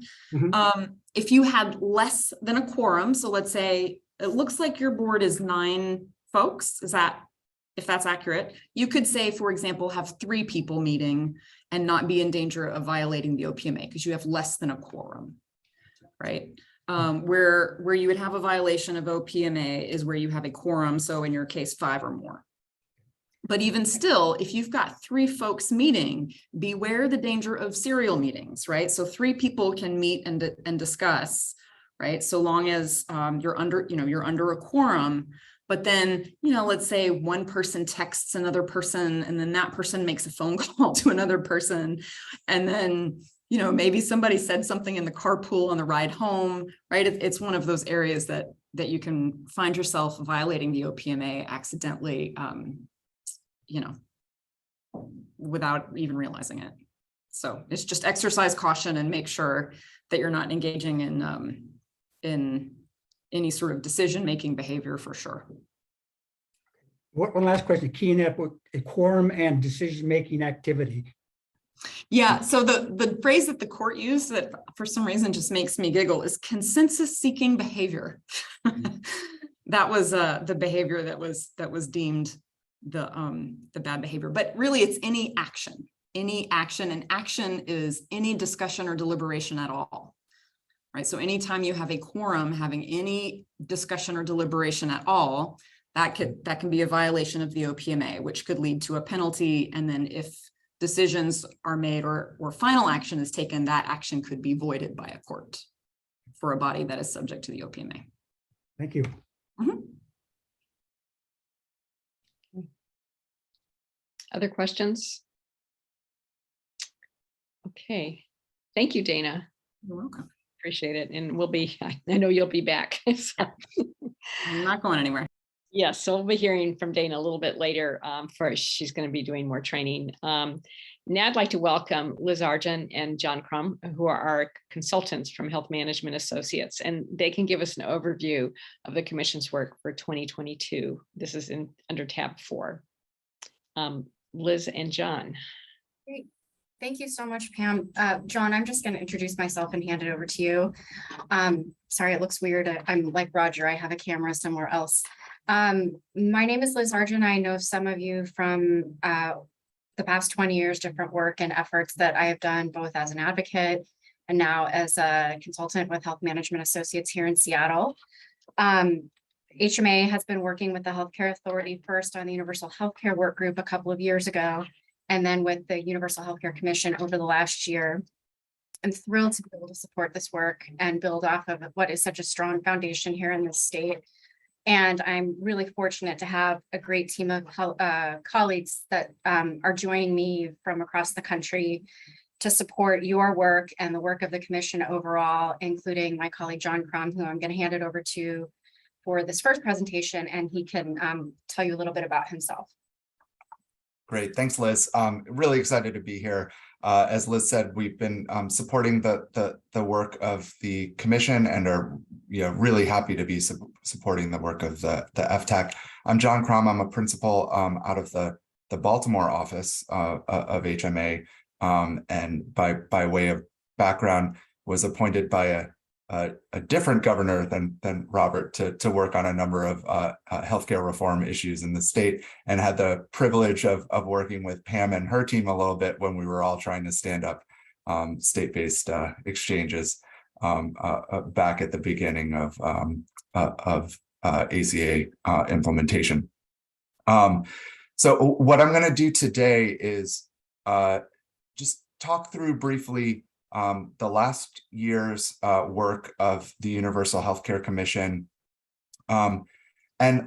[SPEAKER 19] If you had less than a quorum, so let's say it looks like your board is 9 folks, if that's accurate, you could say, for example, have 3 people meeting and not be in danger of violating the OPMA because you have less than a quorum, right? Where you would have a violation of OPMA is where you have a quorum, so in your case, 5 or more. But even still, if you've got 3 folks meeting, beware the danger of serial meetings, right? So 3 people can meet and discuss, right? So long as you're under a quorum. But then, let's say one person texts another person, and then that person makes a phone call to another person, and then maybe somebody said something in the carpool on the ride home, right? It's one of those areas that you can find yourself violating the OPMA accidentally, without even realizing it. So it's just exercise caution and make sure that you're not engaging in any sort of decision-making behavior for sure.
[SPEAKER 11] One last question, keying up with a quorum and decision-making activity.
[SPEAKER 19] Yeah, so the phrase that the court used that for some reason just makes me giggle is consensus-seeking behavior. That was the behavior that was deemed the bad behavior, but really it's any action, and action is any discussion or deliberation at all, right? So anytime you have a quorum having any discussion or deliberation at all, that can be a violation of the OPMA, which could lead to a penalty. And then if decisions are made or final action is taken, that action could be voided by a court for a body that is subject to the OPMA.
[SPEAKER 11] Thank you.
[SPEAKER 2] Other questions? Okay. Thank you, Dana.
[SPEAKER 19] You're welcome.
[SPEAKER 2] Appreciate it. And I know you'll be back. So.
[SPEAKER 19] I'm not going anywhere.
[SPEAKER 2] Yes, so we'll be hearing from Dana a little bit later. She's going to be doing more training. Now I'd like to welcome Liz Argent and John Crum, who are our consultants from Health Management Associates, and they can give us an overview of the Commission's work for 2022. This is under tab 4. Liz and John.
[SPEAKER 20] Great. Thank you so much, Pam. John, I'm just going to introduce myself and hand it over to you. Sorry, it looks weird. I'm like Roger, I have a camera somewhere else. My name is Liz Argent. I know some of you from the past 20 years, different work and efforts that I have done both as an advocate and now as a consultant with Health Management Associates here in Seattle. HMA has been working with the Healthcare Authority first on the Universal Healthcare Work Group a couple of years ago, and then with the Universal Healthcare Commission over the last year. I'm thrilled to be able to support this work and build off of what is such a strong foundation here in this state. And I'm really fortunate to have a great team of colleagues that are joining me from across the country to support your work and the work of the commission overall, including my colleague, John Crum, who I'm going to hand it over to for this first presentation, and he can tell you a little bit about himself.
[SPEAKER 21] Great, thanks, Liz. Really excited to be here. As Liz said, we've been supporting the work of the commission and are really happy to be supporting the work of the FTAC. I'm John Crum. I'm a principal out of the Baltimore office of HMA, and by way of background, was appointed by a different governor than Robert to work on a number of healthcare reform issues in the state, and had the privilege of working with Pam and her team a little bit when we were all trying to stand up state-based exchanges back at the beginning of ACA implementation. So what I'm going to do today is just talk through briefly the last year's work of the Universal Healthcare Commission. And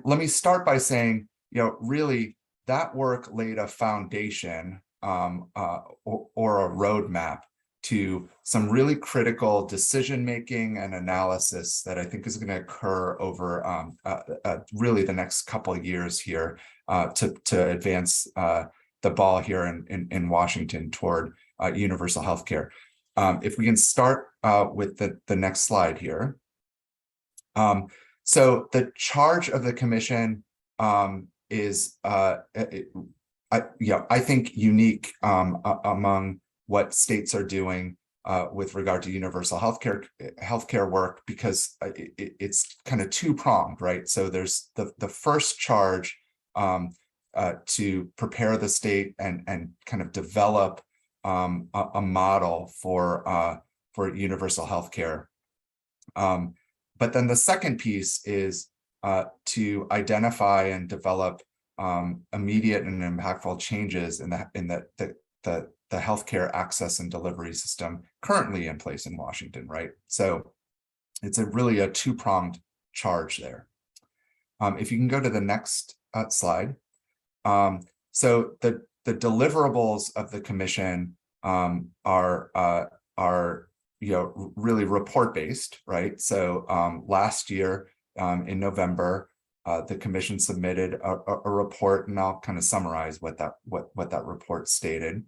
[SPEAKER 21] let me start by saying, really that work laid a foundation or a roadmap to some really critical decision-making and analysis that I think is going to occur over really the next couple of years here to advance the ball here in Washington toward universal healthcare. If we can start with the next slide here. So the charge of the commission is, I think, unique among what states are doing with regard to universal healthcare work, because it's kind of two-pronged, right? So there's the first charge to prepare the state and kind of develop a model for universal healthcare. But then the second piece is to identify and develop immediate and impactful changes in the healthcare access and delivery system currently in place in Washington, right? So it's really a two-pronged charge there. If you can go to the next slide. So the deliverables of the commission are really report-based, right? So last year in November, the commission submitted a report, and I'll kind of summarize what that report stated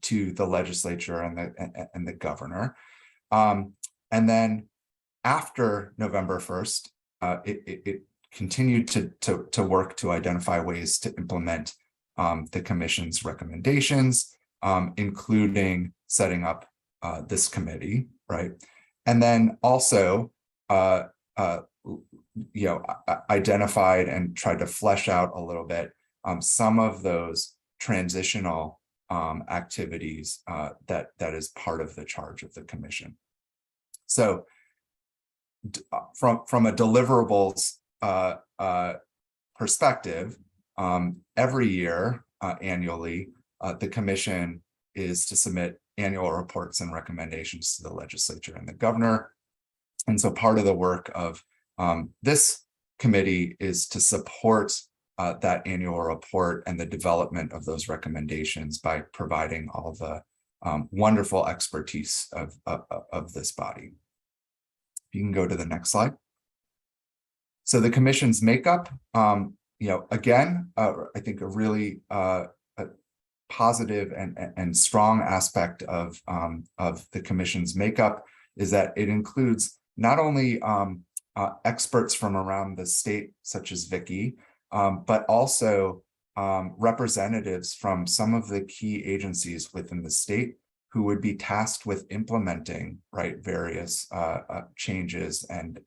[SPEAKER 21] to the legislature and the governor. And then after November 1st, it continued to work to identify ways to implement the commission's recommendations, including setting up this committee, right? And then also, identified and tried to flesh out a little bit some of those transitional activities that is part of the charge of the commission. So from a deliverables perspective, every year annually, the commission is to submit annual reports and recommendations to the legislature and the governor. And so part of the work of this committee is to support that annual report and the development of those recommendations by providing all the wonderful expertise of this body. You can go to the next slide. So the commission's makeup, again, I think a really positive and strong aspect of the commission's makeup is that it includes not only experts from around the state, such as Vicky, but also representatives from some of the key agencies within the state who would be tasked with implementing, right, various changes and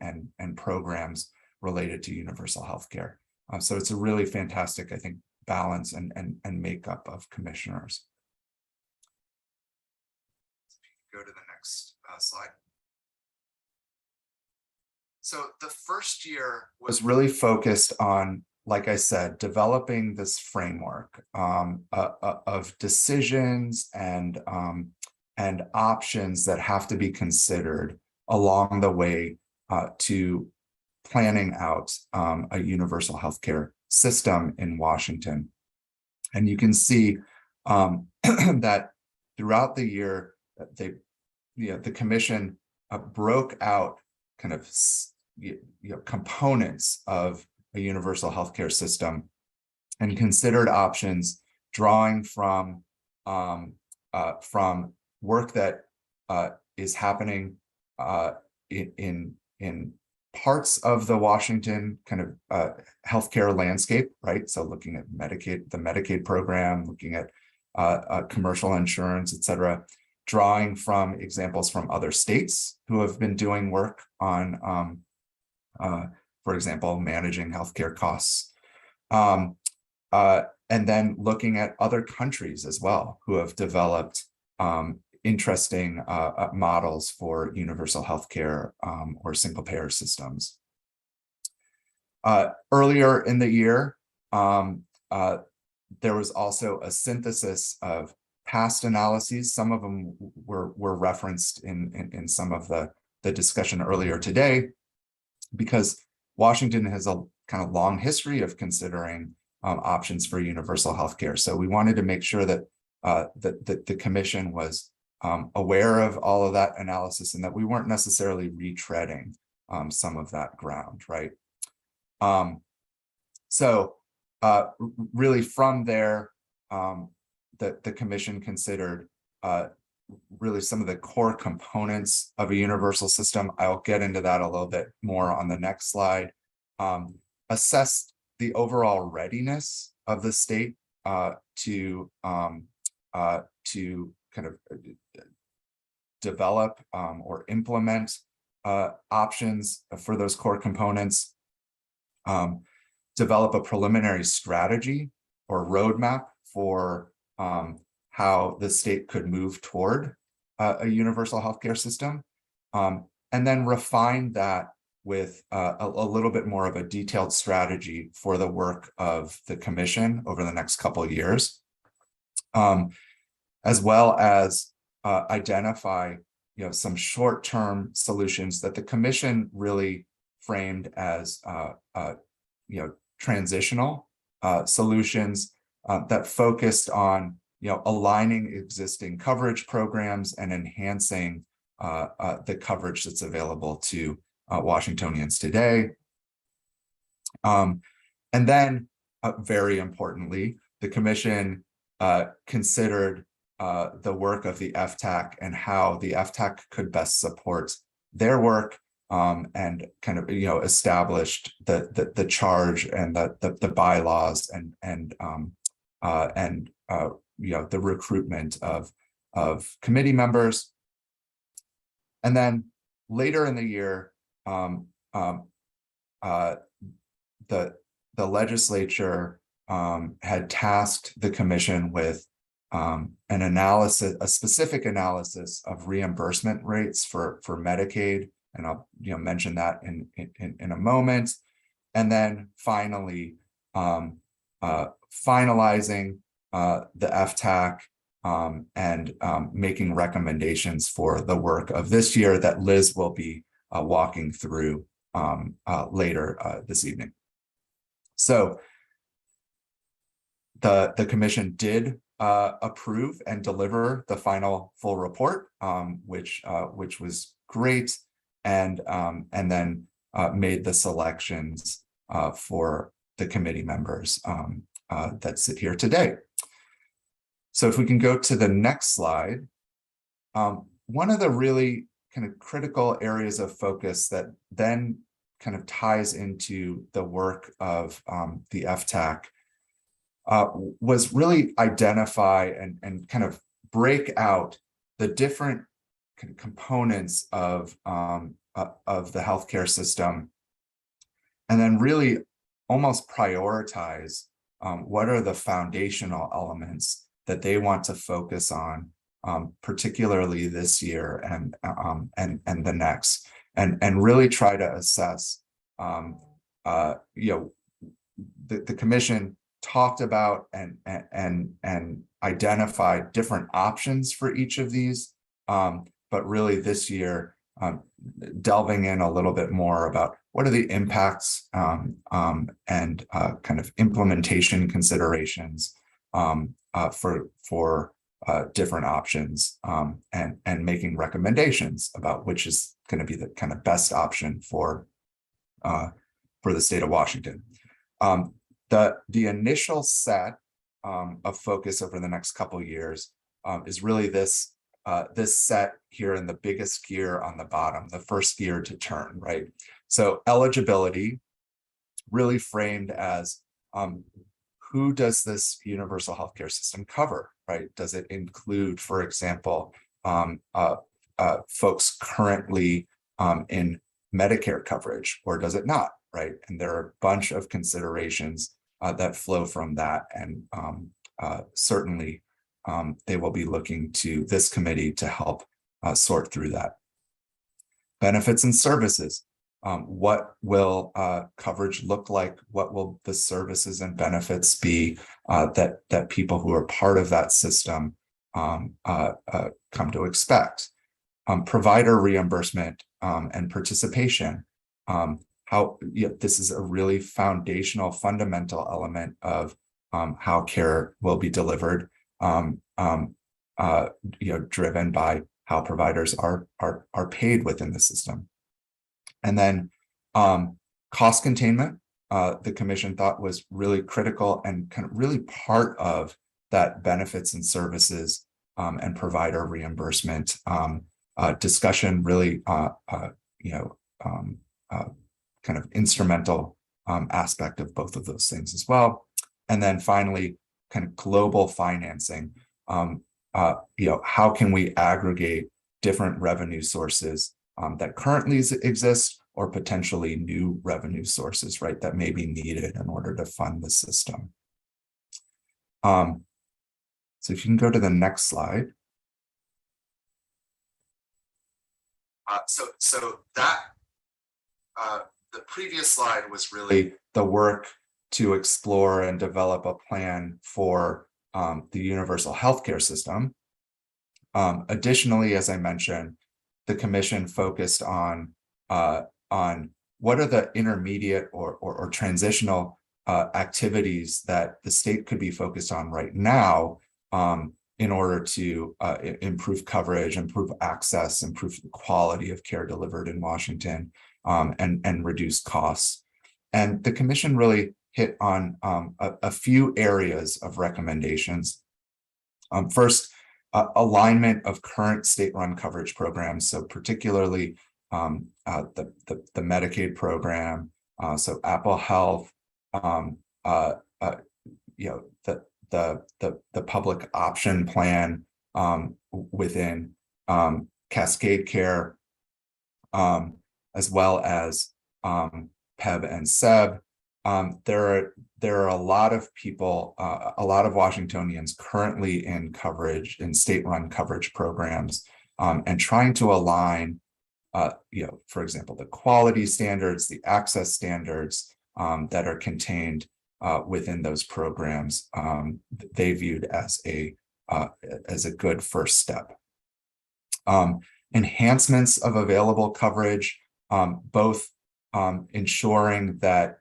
[SPEAKER 21] programs related to universal healthcare. So it's a really fantastic, I think, balance and makeup of commissioners. Go to the next slide. So the first year was really focused on, like I said, developing this framework of decisions and options that have to be considered along the way to planning out a universal healthcare system in Washington. And you can see that throughout the year, the commission broke out kind of components of a universal healthcare system and considered options drawing from work that is happening in parts of the Washington kind of healthcare landscape, right? So looking at Medicaid, the Medicaid program, looking at commercial insurance, et cetera, drawing from examples from other states who have been doing work on, for example, managing healthcare costs. And then looking at other countries as well who have developed interesting models for universal healthcare or single payer systems. Earlier in the year, there was also a synthesis of past analyses. Some of them were referenced in some of the discussion earlier today, because Washington has a kind of long history of considering options for universal healthcare. So we wanted to make sure that that the commission was aware of all of that analysis and that we weren't necessarily retreading some of that ground, right? So really from there, the commission considered really some of the core components of a universal system. I'll get into that a little bit more on the next slide. Assessed the overall readiness of the state to kind of develop or implement options for those core components, develop a preliminary strategy or roadmap for how the state could move toward a universal healthcare system, and then refine that with a little bit more of a detailed strategy for the work of the commission over the next couple of years, as well as identify some short-term solutions that the commission really framed as transitional solutions that focused on aligning existing coverage programs and enhancing the coverage that's available to Washingtonians today. And then, very importantly, the commission considered the work of the FTAC and how the FTAC could best support their work, and kind of established the charge and the bylaws and the recruitment of committee members. And then later in the year, the legislature had tasked the commission with an analysis, a specific analysis of reimbursement rates for Medicaid, and I'll mention that in a moment. And then finally, finalizing the FTAC and making recommendations for the work of this year that Liz will be walking through later this evening. So the commission did approve and deliver the final full report, which was great, and then made the selections for the committee members that sit here today. So if we can go to the next slide, one of the really kind of critical areas of focus that then kind of ties into the work of the FTAC was really identify and kind of break out the different kind of components of the healthcare system, and then really almost prioritize what are the foundational elements that they want to focus on, particularly this year and the next, and really try to assess. The commission talked about and identified different options for each of these, but really this year delving in a little bit more about what are the impacts and kind of implementation considerations for different options, and making recommendations about which is going to be the kind of best option for the state of Washington. The initial set of focus over the next couple of years is really this set here in the biggest gear on the bottom, the first gear to turn, right? So eligibility, really framed as who does this universal healthcare system cover, right? Does it include, for example, folks currently in Medicare coverage, or does it not, right? And there are a bunch of considerations that flow from that, and certainly they will be looking to this committee to help sort through that. Benefits and services. What will coverage look like? What will the services and benefits be that people who are part of that system come to expect. Provider reimbursement and participation. How this is a really foundational, fundamental element of how care will be delivered. Driven by how providers are paid within the system. And then cost containment, the commission thought was really critical and kind of really part of that benefits and services and provider reimbursement discussion, really kind of instrumental aspect of both of those things as well. And then finally, kind of global financing. How can we aggregate different revenue sources that currently exist, or potentially new revenue sources, right, that may be needed in order to fund the system. So if you can go to the next slide. So that the previous slide was really the work to explore and develop a plan for the universal healthcare system. Additionally, as I mentioned, the commission focused on what are the intermediate or transitional activities that the state could be focused on right now in order to improve coverage, improve access, improve the quality of care delivered in Washington, and reduce costs. And the commission really hit on a few areas of recommendations. First, alignment of current state-run coverage programs, so particularly the Medicaid program, so Apple Health, the public option plan within Cascade Care, as well as PEB and SEB. There are a lot of people, a lot of Washingtonians currently in coverage, in state-run coverage programs, and trying to align, for example, the quality standards, the access standards that are contained within those programs, they viewed as a good first step. Enhancements of available coverage, both ensuring that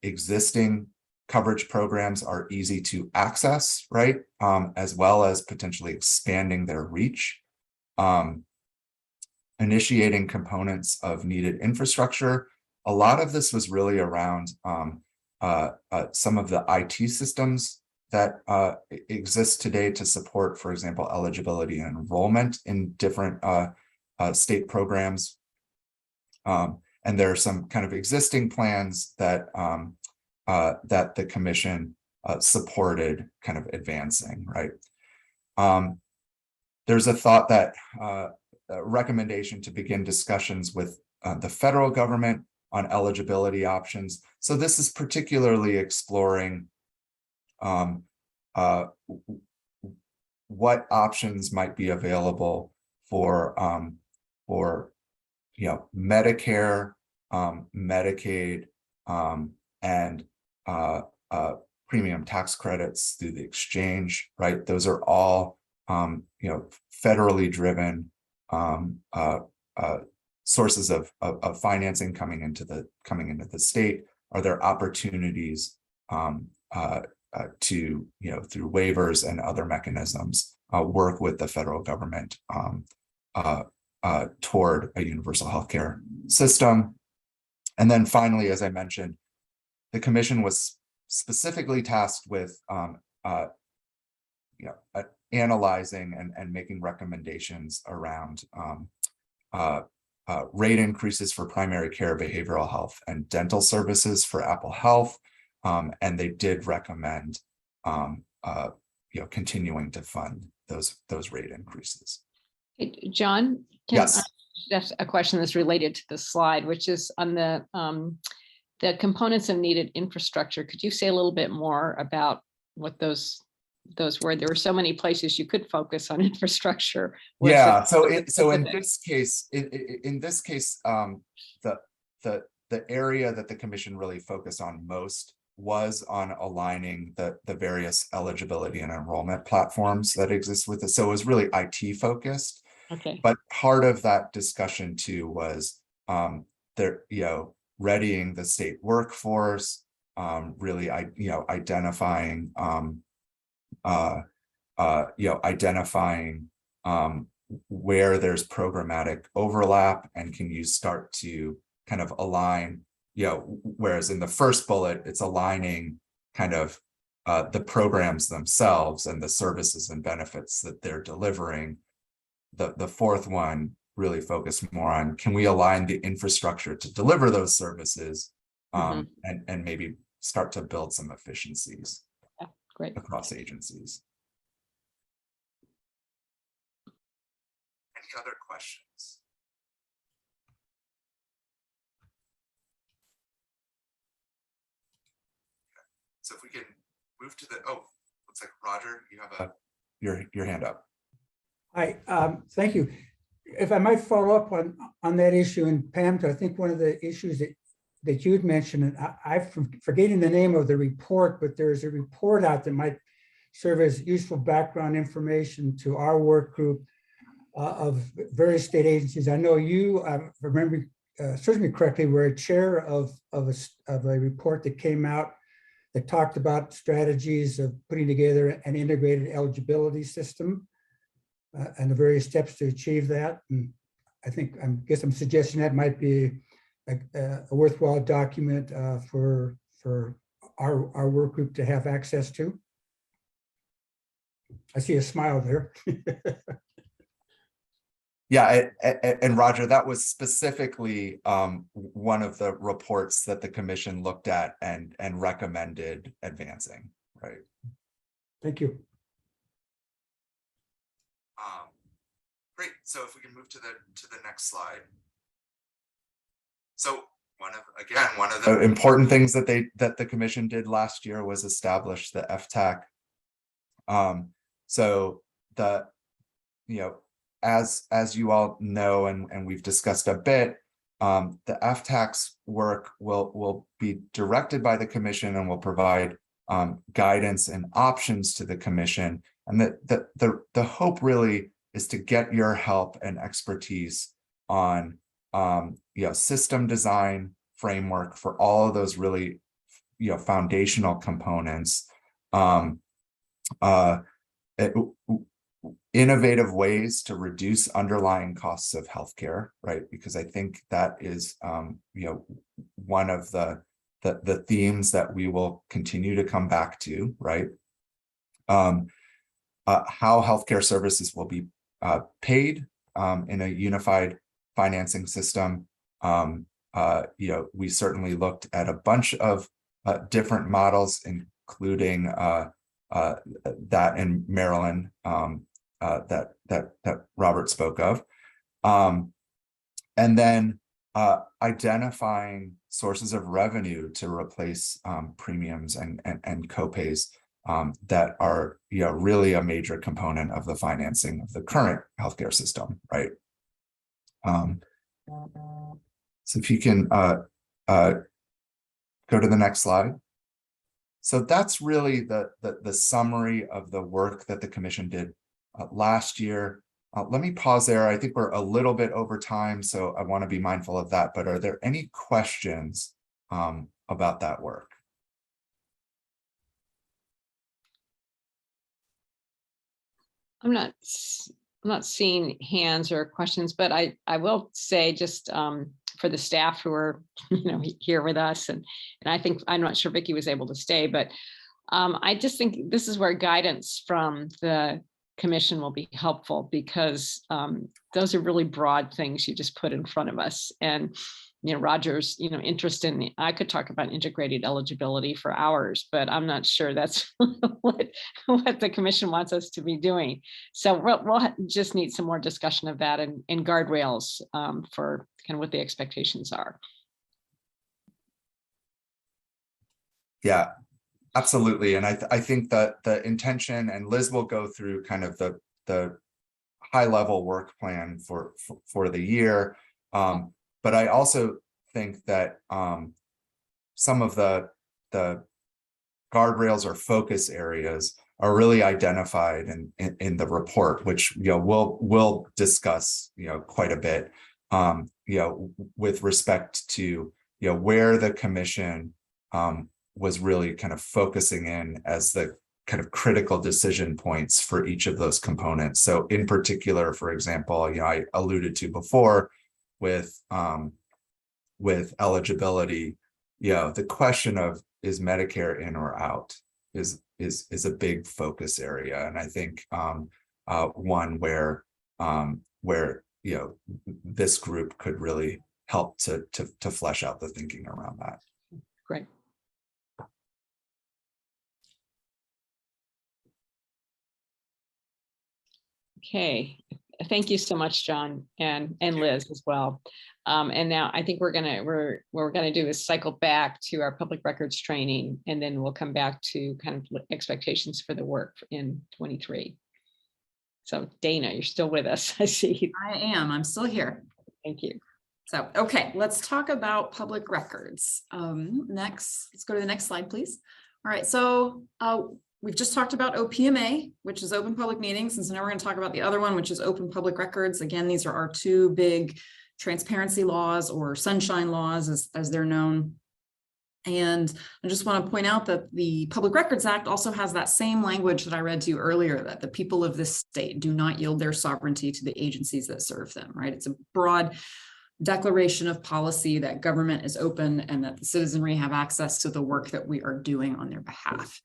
[SPEAKER 21] existing coverage programs are easy to access, right? As well as potentially expanding their reach. Initiating components of needed infrastructure. A lot of this was really around some of the IT systems that exist today to support, for example, eligibility and enrollment in different state programs. And there are some kind of existing plans that that the commission supported kind of advancing, right? There's a thought that a recommendation to begin discussions with the federal government on eligibility options. So this is particularly exploring what options might be available for Medicare, Medicaid, and premium tax credits through the exchange, right? Those are all federally driven sources of financing coming into the state. Are there opportunities to through waivers and other mechanisms work with the federal government toward a universal healthcare system? And then finally, as I mentioned, the commission was specifically tasked with analyzing and making recommendations around rate increases for primary care, behavioral health, and dental services for Apple Health. And they did recommend continuing to fund those rate increases.
[SPEAKER 2] Hey, John,
[SPEAKER 21] yes.
[SPEAKER 2] That's a question that's related to the slide, which is on the components of needed infrastructure. Could you say a little bit more about what those were? There were so many places you could focus on infrastructure.
[SPEAKER 21] Yeah. So in this case, the area that the commission really focused on most was on aligning the various eligibility and enrollment platforms that exist with it. So it was really IT focused.
[SPEAKER 2] Okay.
[SPEAKER 21] But part of that discussion too was readying the state workforce, really identifying where there's programmatic overlap and can you start to kind of align, whereas in the first bullet, it's aligning kind of the programs themselves and the services and benefits that they're delivering. The fourth one really focused more on, can we align the infrastructure to deliver those services and maybe start to build some efficiencies across agencies. Any other questions? Okay. So if we can move to the, looks like Roger, you have your hand up.
[SPEAKER 11] Hi, thank you. If I might follow up on that issue, and Pam, I think one of the issues that you'd mentioned, and I'm forgetting the name of the report, but there's a report out that might serve as useful background information to our work group of various state agencies. I know you, remember, serves me correctly, were a chair of a report that came out that talked about strategies of putting together an integrated eligibility system and the various steps to achieve that. And I guess I'm suggesting that might be a worthwhile document for our work group to have access to. I see a smile there.
[SPEAKER 21] Yeah, and Roger, that was specifically one of the reports that the commission looked at and recommended advancing, right?
[SPEAKER 11] Thank you.
[SPEAKER 21] Great. So if we can move to the next slide. So one of the important things that the commission did last year was establish the FTAC. So as you all know, and we've discussed a bit, the FTAC's work will be directed by the commission and will provide guidance and options to the commission. And the hope really is to get your help and expertise on system design framework for all of those really foundational components, innovative ways to reduce underlying costs of healthcare, right? Because I think that is one of the themes that we will continue to come back to, right? How healthcare services will be paid in a unified financing system. We certainly looked at a bunch of different models, including that in Maryland that Robert spoke of, and then identifying sources of revenue to replace premiums and copays that are really a major component of the financing of the current healthcare system, right? So if you can go to the next slide. So that's really the summary of the work that the commission did last year. Let me pause there. I think we're a little bit over time, so I want to be mindful of that. But are there any questions about that work?
[SPEAKER 2] I'm not seeing hands or questions, but I will say just for the staff who are here with us, and I think I'm not sure Vicki was able to stay, but I just think this is where guidance from the commission will be helpful, because those are really broad things you just put in front of us. And Roger's interest in, I could talk about integrated eligibility for hours, but I'm not sure that's what the commission wants us to be doing. So we'll just need some more discussion of that and guardrails for kind of what the expectations are.
[SPEAKER 21] Yeah, absolutely. And I think that the intention, and Liz will go through kind of the high level work plan for the year. But I also think that some of the guardrails or focus areas are really identified in the report, which we'll discuss quite a bit with respect to where the commission was really kind of focusing in as the kind of critical decision points for each of those components. So in particular, for example, I alluded to before with eligibility, the question of is Medicare in or out is a big focus area, and I think one where this group could really help to flesh out the thinking around that.
[SPEAKER 2] Great. Okay, thank you so much, John, and Liz as well. And now I think what we're gonna do is cycle back to our public records training, and then we'll come back to kind of expectations for the work in 23. So Dana, you're still with us. I see.
[SPEAKER 19] I am. I'm still here.
[SPEAKER 2] Thank you.
[SPEAKER 19] So, okay, let's talk about public records. Next, let's go to the next slide, please. All right, so we've just talked about OPMA, which is open public meetings. And so now we're going to talk about the other one, which is open public records. Again, these are our two big transparency laws, or sunshine laws as they're known. And I just want to point out that the Public Records Act also has that same language that I read to you earlier, that the people of this state do not yield their sovereignty to the agencies that serve them, right? It's a broad declaration of policy that government is open and that the citizenry have access to the work that we are doing on their behalf.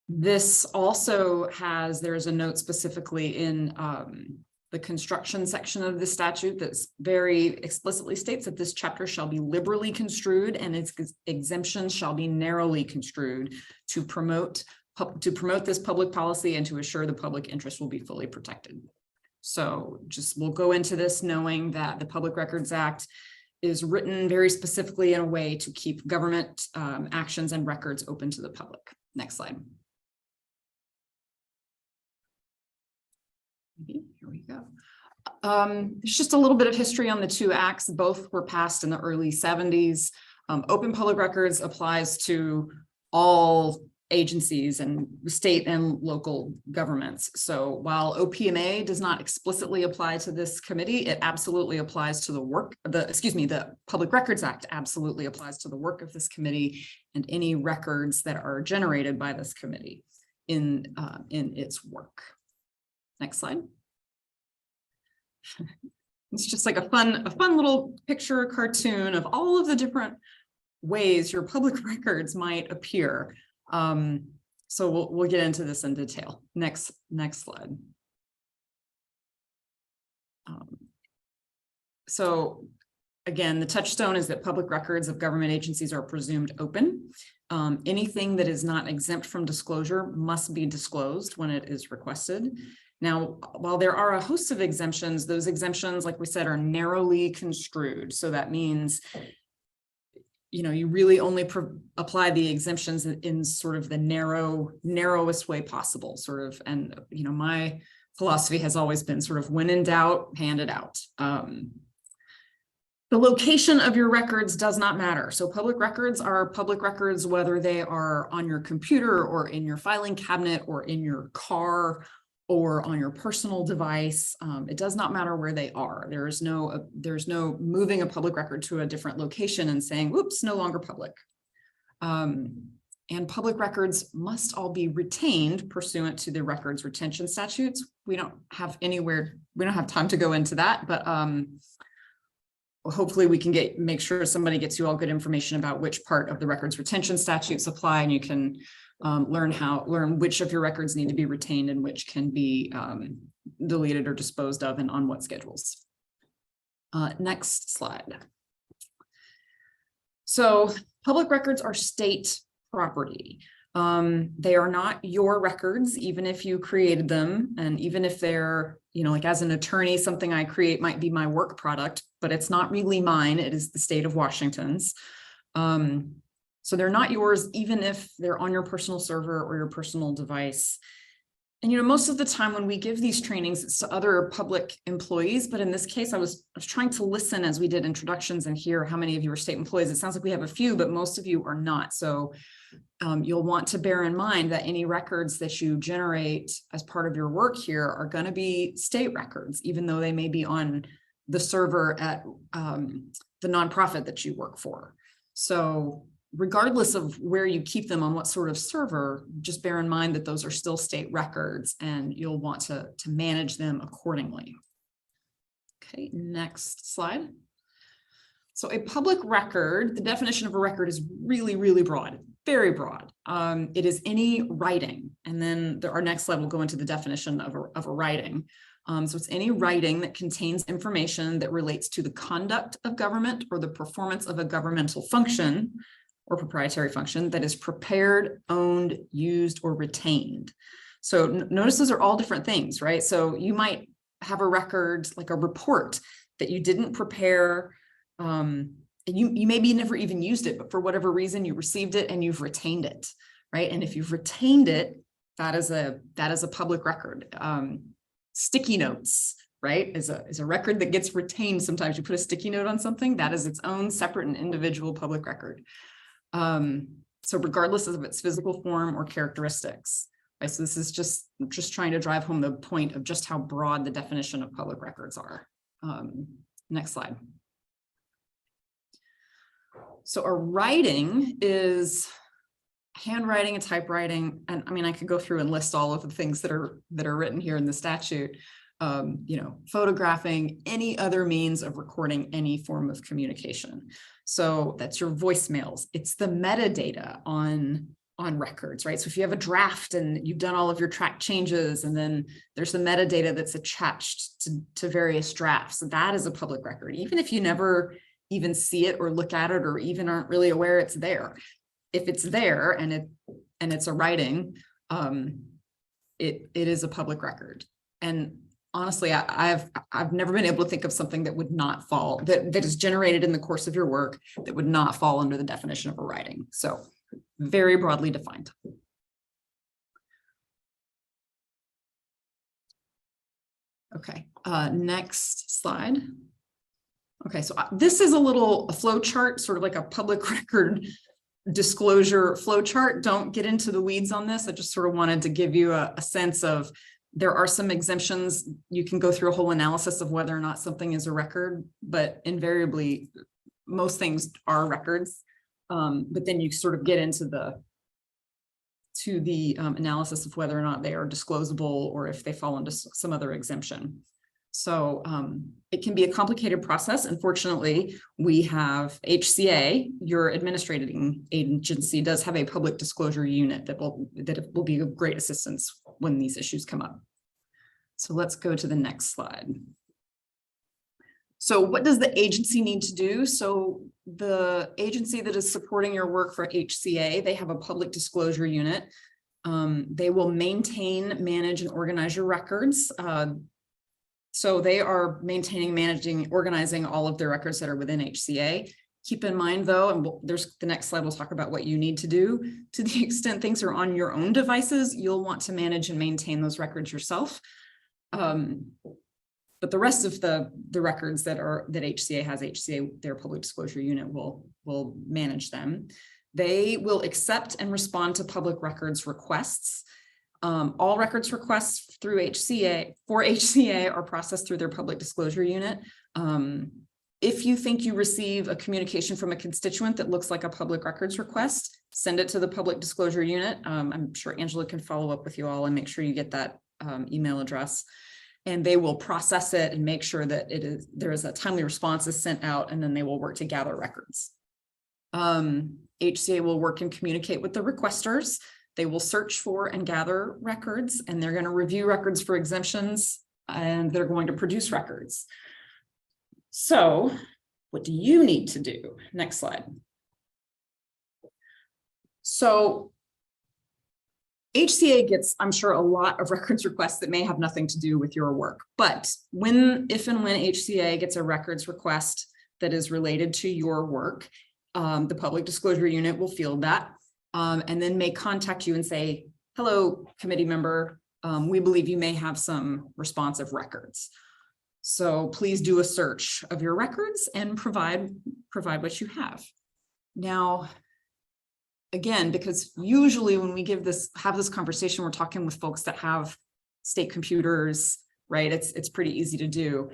[SPEAKER 19] This also has, there's a note specifically in the construction section of the statute that's very explicitly states that this chapter shall be liberally construed and its exemptions shall be narrowly construed to promote this public policy and to assure the public interest will be fully protected. So we'll go into this knowing that the Public Records Act is written very specifically in a way to keep government actions and records open to the public. Next slide. Here we go. There's just a little bit of history on the two acts. Both were passed in the early 70s. Open public records applies to all agencies and state and local governments. So while OPMA does not explicitly apply to this committee, it absolutely applies to the work, the Public Records Act absolutely applies to the work of this committee and any records that are generated by this committee in its work. Next slide. It's just like a fun little picture cartoon of all of the different ways your public records might appear. So we'll get into this in detail. Next slide. So again, the touchstone is that public records of government agencies are presumed open. Anything that is not exempt from disclosure must be disclosed when it is requested. Now, while there are a host of exemptions, those exemptions, like we said, are narrowly construed. So that means, you really only apply the exemptions in sort of the narrowest way possible, and my philosophy has always been sort of when in doubt, hand it out. The location of your records does not matter. So public records are public records, whether they are on your computer or in your filing cabinet or in your car or on your personal device. It does not matter where they are. There's no moving a public record to a different location and saying, whoops, no longer public. And public records must all be retained pursuant to the records retention statutes. We don't have time to go into that, but hopefully we can make sure somebody gets you all good information about which part of the records retention statutes apply, and you can learn which of your records need to be retained and which can be deleted or disposed of and on what schedules. Next slide. So public records are state property. They are not your records, even if you created them, and even if they're, like as an attorney, something I create might be my work product, but it's not really mine. It is the state of Washington's. So they're not yours, even if they're on your personal server or your personal device. And, you know, most of the time when we give these trainings, it's to other public employees. But in this case, I was trying to listen as we did introductions and hear how many of you are state employees. It sounds like we have a few, but most of you are not. So you'll want to bear in mind that any records that you generate as part of your work here are going to be state records, even though they may be on the server at the nonprofit that you work for. So regardless of where you keep them on what sort of server, just bear in mind that those are still state records and you'll want to manage them accordingly. Okay, next slide. So a public record, the definition of a record is really, really broad, very broad. It is any writing. And then our next slide will go into the definition of a writing. So it's any writing that contains information that relates to the conduct of government or the performance of a governmental function or proprietary function that is prepared, owned, used, or retained. So notice those are all different things, right? So you might have a record, like a report that you didn't prepare, and you maybe never even used it, but for whatever reason you received it and you've retained it, right? And if you've retained it, that is a public record. Sticky notes, right, is a record that gets retained. Sometimes you put a sticky note on something, that is its own separate and individual public record. So regardless of its physical form or characteristics, right? So this is just trying to drive home the point of just how broad the definition of public records are. Next slide. So a writing is handwriting and typewriting. And I mean, I could go through and list all of the things that are written here in the statute. You know, photographing, any other means of recording any form of communication. So that's your voicemails. It's the metadata on records, right? So if you have a draft and you've done all of your track changes, and then there's the metadata that's attached to various drafts, that is a public record, even if you never even see it or look at it or even aren't really aware it's there. If it's there and it's a writing, it is a public record. And honestly, I've never been able to think of something that would not fall, that is generated in the course of your work, that would not fall under the definition of a writing. So very broadly defined. Okay, next slide. Okay, so this is a flow chart, sort of like a public record disclosure flow chart. Don't get into the weeds on this. I just sort of wanted to give you a sense of, there are some exemptions. You can go through a whole analysis of whether or not something is a record, but invariably most things are records. But then you sort of get into the analysis of whether or not they are disclosable or if they fall into some other exemption. So it can be a complicated process. Unfortunately, we have HCA, your administrating agency, does have a public disclosure unit that will be of great assistance when these issues come up. So let's go to the next slide. So what does the agency need to do? So the agency that is supporting your work for HCA, they have a public disclosure unit. They will maintain, manage, and organize your records. So they are maintaining, managing, organizing all of their records that are within HCA. Keep in mind though, and there's the next slide, we'll talk about what you need to do. To the extent things are on your own devices, you'll want to manage and maintain those records yourself. But the rest of the records that HCA has, their public disclosure unit will manage them. They will accept and respond to public records requests. All records requests for HCA are processed through their public disclosure unit. If you think you receive a communication from a constituent that looks like a public records request, send it to the public disclosure unit. I'm sure Angela can follow up with you all and make sure you get that email address. And they will process it and make sure that there is a timely response is sent out, and then they will work to gather records. HCA will work and communicate with the requesters. They will search for and gather records, and they're going to review records for exemptions, and they're going to produce records. So what do you need to do? Next slide. So HCA gets, I'm sure, a lot of records requests that may have nothing to do with your work, but if and when HCA gets a records request that is related to your work, the public disclosure unit will field that, and then may contact you and say, hello, committee member, we believe you may have some responsive records. So please do a search of your records and provide what you have. Now, again, because usually when we have this conversation, we're talking with folks that have state computers, right? It's pretty easy to do.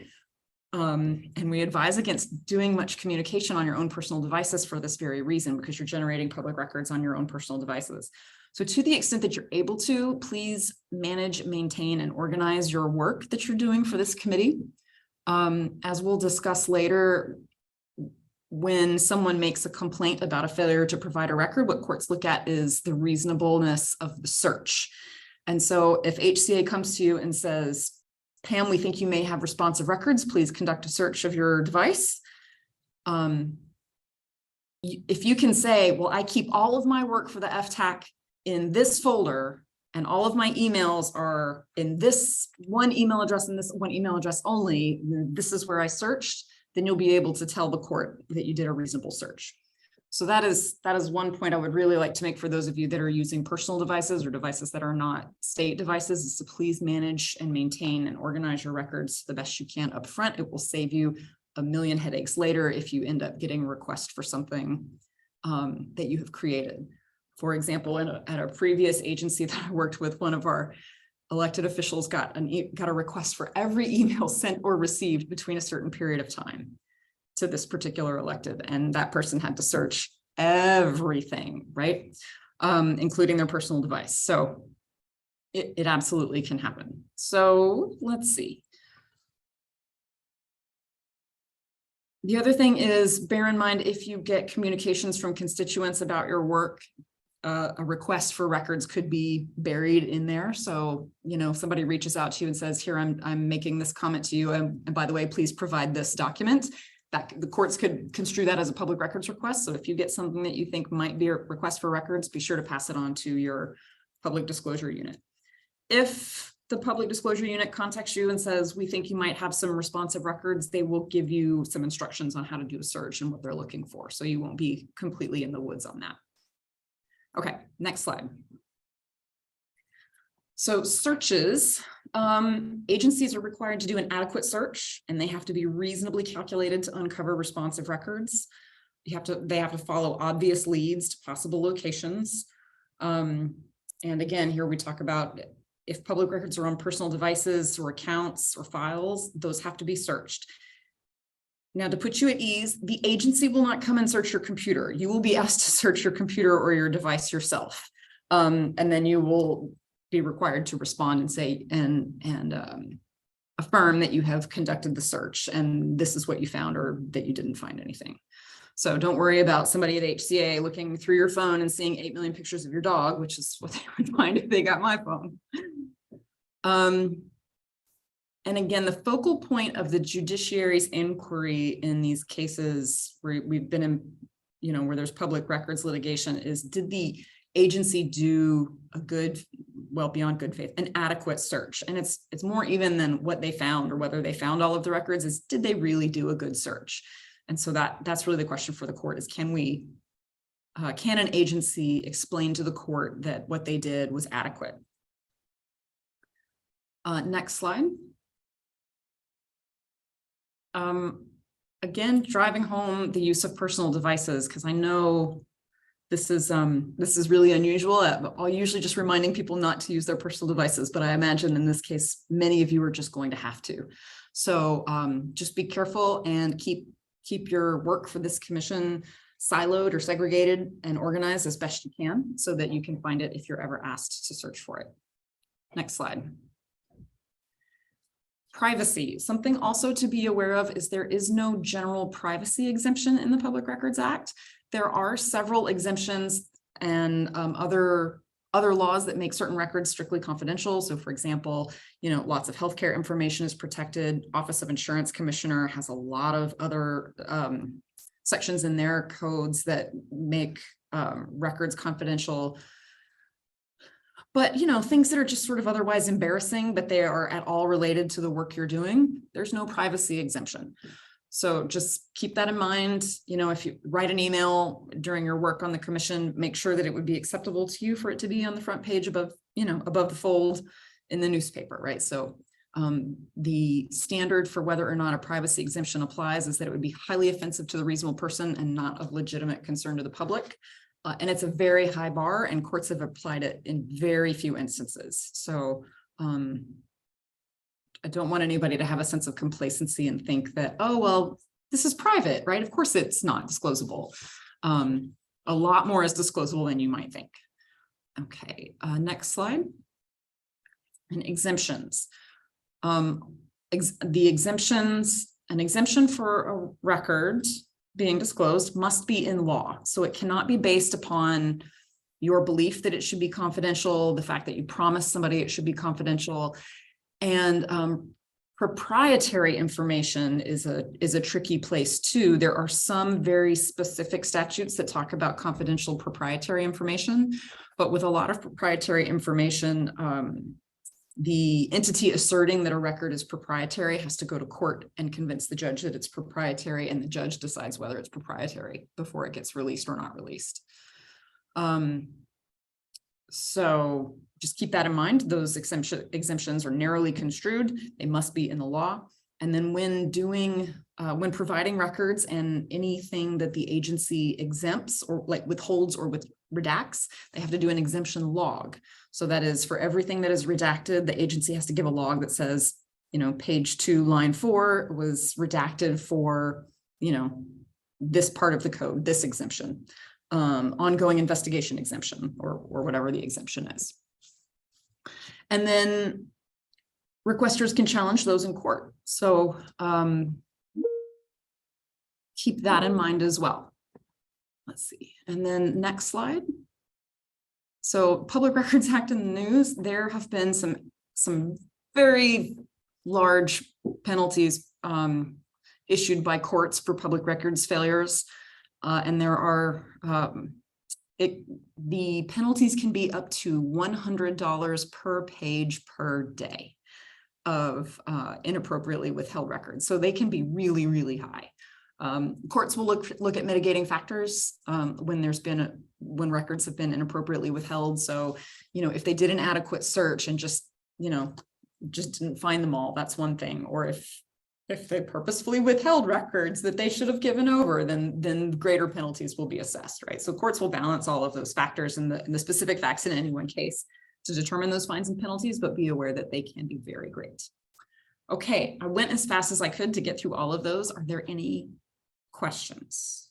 [SPEAKER 19] And we advise against doing much communication on your own personal devices for this very reason, because you're generating public records on your own personal devices. So to the extent that you're able to, please manage, maintain, and organize your work that you're doing for this committee. As we'll discuss later, when someone makes a complaint about a failure to provide a record, what courts look at is the reasonableness of the search. And so if HCA comes to you and says, Pam, we think you may have responsive records, please conduct a search of your device. If you can say, well, I keep all of my work for the FTAC in this folder, and all of my emails are in this one email address and this one email address only, this is where I searched, then you'll be able to tell the court that you did a reasonable search. So that is one point I would really like to make for those of you that are using personal devices or devices that are not state devices, is to please manage and maintain and organize your records the best you can up front. It will save you a million headaches later if you end up getting a request for something that you have created. For example, at a previous agency that I worked with, one of our elected officials got a request for every email sent or received between a certain period of time to this particular elected, and that person had to search everything, right? Including their personal device. So it absolutely can happen. So let's see. The other thing is, bear in mind, if you get communications from constituents about your work, a request for records could be buried in there. So, you know, if somebody reaches out to you and says, here, I'm making this comment to you, and by the way, please provide this document, that the courts could construe that as a public records request. So if you get something that you think might be a request for records, be sure to pass it on to your public disclosure unit. If the public disclosure unit contacts you and says, we think you might have some responsive records, they will give you some instructions on how to do a search and what they're looking for. So you won't be completely in the woods on that. Okay, next slide. So searches, agencies are required to do an adequate search, and they have to be reasonably calculated to uncover responsive records. They have to follow obvious leads to possible locations. And again, here we talk about if public records are on personal devices or accounts or files, those have to be searched. Now, to put you at ease, the agency will not come and search your computer. You will be asked to search your computer or your device yourself. And then you will be required to respond and say, and affirm that you have conducted the search and this is what you found, or that you didn't find anything. So don't worry about somebody at HCA looking through your phone and seeing 8 million pictures of your dog, which is what they would find if they got my phone. And again, the focal point of the judiciary's inquiry in these cases where we've been in, you know, where there's public records litigation is, did the agency do a good, well, beyond good faith, an adequate search? And it's more even than what they found or whether they found all of the records, is did they really do a good search? And so that's really the question for the court is, can an agency explain to the court that what they did was adequate? Next slide. Again, driving home the use of personal devices, because I know this is really unusual. I'll usually just reminding people not to use their personal devices, but I imagine in this case, many of you are just going to have to. So just be careful and keep your work for this commission siloed or segregated and organized as best you can so that you can find it if you're ever asked to search for it. Next slide. Privacy. Something also to be aware of is there is no general privacy exemption in the Public Records Act. There are several exemptions and other laws that make certain records strictly confidential. So for example, you know, lots of healthcare information is protected. Office of Insurance Commissioner has a lot of other sections in their codes that make records confidential. But, you know, things that are just sort of otherwise embarrassing, but they are at all related to the work you're doing, there's no privacy exemption. So just keep that in mind. You know, if you write an email during your work on the commission, make sure that it would be acceptable to you for it to be on the front page above, you know, above the fold. in the newspaper, right? So the standard for whether or not a privacy exemption applies is that it would be highly offensive to the reasonable person and not of legitimate concern to the public. And it's a very high bar, and courts have applied it in very few instances. So I don't want anybody to have a sense of complacency and think that, oh, well, this is private, right? Of course it's not disclosable. A lot more is disclosable than you might think. Okay, next slide. And exemptions. The exemptions, an exemption for a record being disclosed must be in law. So it cannot be based upon your belief that it should be confidential, the fact that you promised somebody it should be confidential. And proprietary information is a tricky place too. There are some very specific statutes that talk about confidential proprietary information, but with a lot of proprietary information, the entity asserting that a record is proprietary has to go to court and convince the judge that it's proprietary, and the judge decides whether it's proprietary before it gets released or not released. So just keep that in mind. Those exemptions are narrowly construed. They must be in the law. And then when providing records and anything that the agency exempts or like withholds or redacts, they have to do an exemption log. So that is for everything that is redacted, the agency has to give a log that says, page 2, line 4 was redacted for, this part of the code, this exemption, ongoing investigation exemption, or whatever the exemption is. And then requesters can challenge those in court. So keep that in mind as well. Let's see. And then next slide. So Public Records Act in the news, there have been some very large penalties issued by courts for public records failures. And there are, the penalties can be up to $100 per page per day of inappropriately withheld records. So they can be really, really high. Courts will look at mitigating factors when records have been inappropriately withheld. So, if they did an adequate search and just didn't find them all, that's one thing. Or if they purposefully withheld records that they should have given over, then greater penalties will be assessed, right? So courts will balance all of those factors and the specific facts in any one case to determine those fines and penalties, but be aware that they can be very great. Okay, I went as fast as I could to get through all of those. Are there any questions?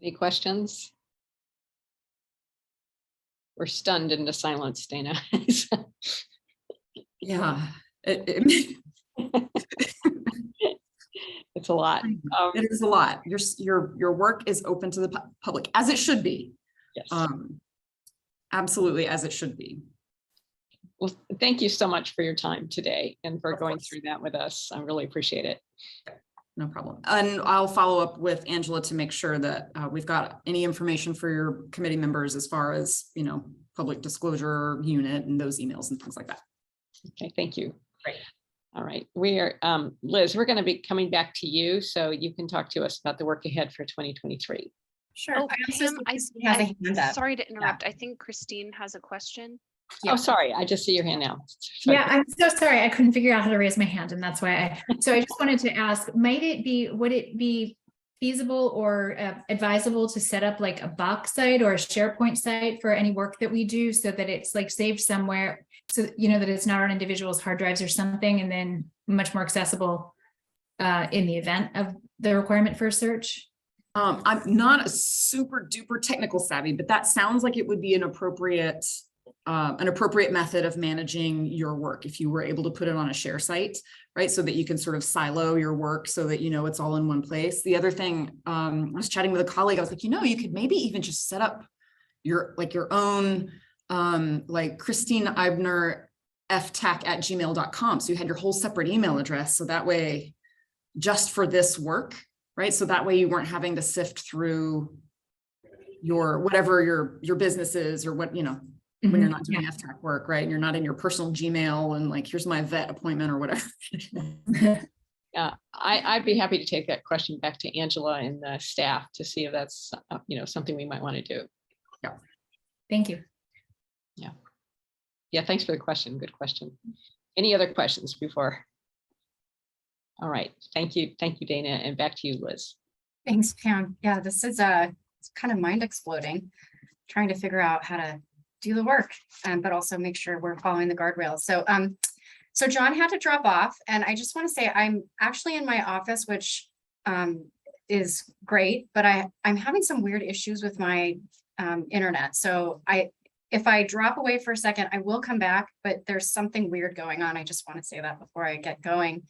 [SPEAKER 2] Any questions? We're stunned into silence, Dana.
[SPEAKER 19] Yeah,
[SPEAKER 2] it's a lot.
[SPEAKER 19] It is a lot. Your work is open to the public, as it should be.
[SPEAKER 2] Yes.
[SPEAKER 19] Absolutely, as it should be.
[SPEAKER 2] Well, thank you so much for your time today and for going through that with us. I really appreciate it.
[SPEAKER 19] No problem. And I'll follow up with Angela to make sure that we've got any information for your committee members as far as, public disclosure unit and those emails and things like that.
[SPEAKER 2] Okay, thank you.
[SPEAKER 19] Great.
[SPEAKER 2] All right, we are, Liz, we're going to be coming back to you so you can talk to us about the work ahead for 2023.
[SPEAKER 20] Sure.
[SPEAKER 1] Oh, Pam, sorry to interrupt. I think Christine has a question.
[SPEAKER 2] Oh, sorry. I just see your hand now.
[SPEAKER 5] Sorry. Yeah, I'm so sorry. I couldn't figure out how to raise my hand, and that's why so I just wanted to ask, would it be feasible or advisable to set up like a box site or a SharePoint site for any work that we do so that it's like saved somewhere, so that it's not on individuals' hard drives or something, and then much more accessible in the event of the requirement for a search?
[SPEAKER 19] I'm not a super duper technical savvy, but that sounds like it would be an appropriate method of managing your work if you were able to put it on a share site, right? So that you can sort of silo your work so that, it's all in one place. The other thing, I was chatting with a colleague, I was like, you could maybe even just set up your own, like Christine Eibner, FTAC@gmail.com. So you had your whole separate email address. So that way, just for this work, right? So that way you weren't having to sift through your, whatever your business is or what, when you're not doing FTAC work, right? And you're not in your personal Gmail and like, here's my vet appointment or whatever.
[SPEAKER 2] Yeah, I'd be happy to take that question back to Angela and the staff to see if that's, something we might want to do.
[SPEAKER 5] Yeah. Thank you.
[SPEAKER 2] Yeah, thanks for the question. Good question. Any other questions before? All right, thank you, Dana, and back to you, Liz.
[SPEAKER 20] Thanks, Pam. Yeah, this is it's kind of mind exploding, trying to figure out how to do the work, but also make sure we're following the guardrails. So John had to drop off, and I just want to say I'm actually in my office, which is great, but I'm having some weird issues with my internet. So if I drop away for a second, I will come back, but there's something weird going on. I just want to say that before I get going.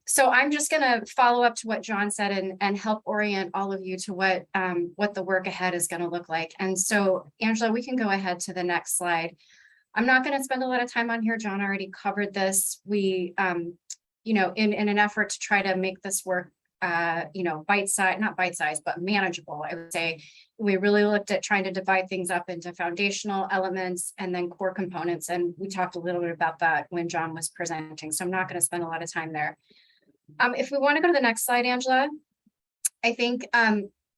[SPEAKER 20] So I'm just going to follow up to what John said and help orient all of you to what the work ahead is going to look like. And so, Angela, we can go ahead to the next slide. I'm not going to spend a lot of time on here. John already covered this. We, you know, in an effort to try to make this work, you know, not bite-sized, but manageable, I would say, we really looked at trying to divide things up into foundational elements and then core components. And we talked a little bit about that when John was presenting. So I'm not going to spend a lot of time there. If we want to go to the next slide, Angela, I think,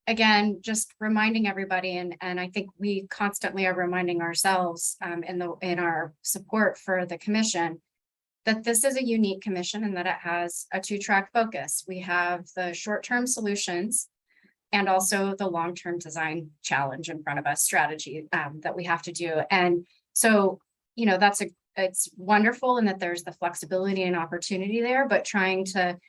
[SPEAKER 20] again, just reminding everybody, and I think we constantly are reminding ourselves in our support for the commission, that this is a unique commission and that it has a two-track focus. We have the short-term solutions and also the long-term design challenge in front of us, strategy that we have to do. And so, you know, it's wonderful in that there's the flexibility and opportunity there, but trying to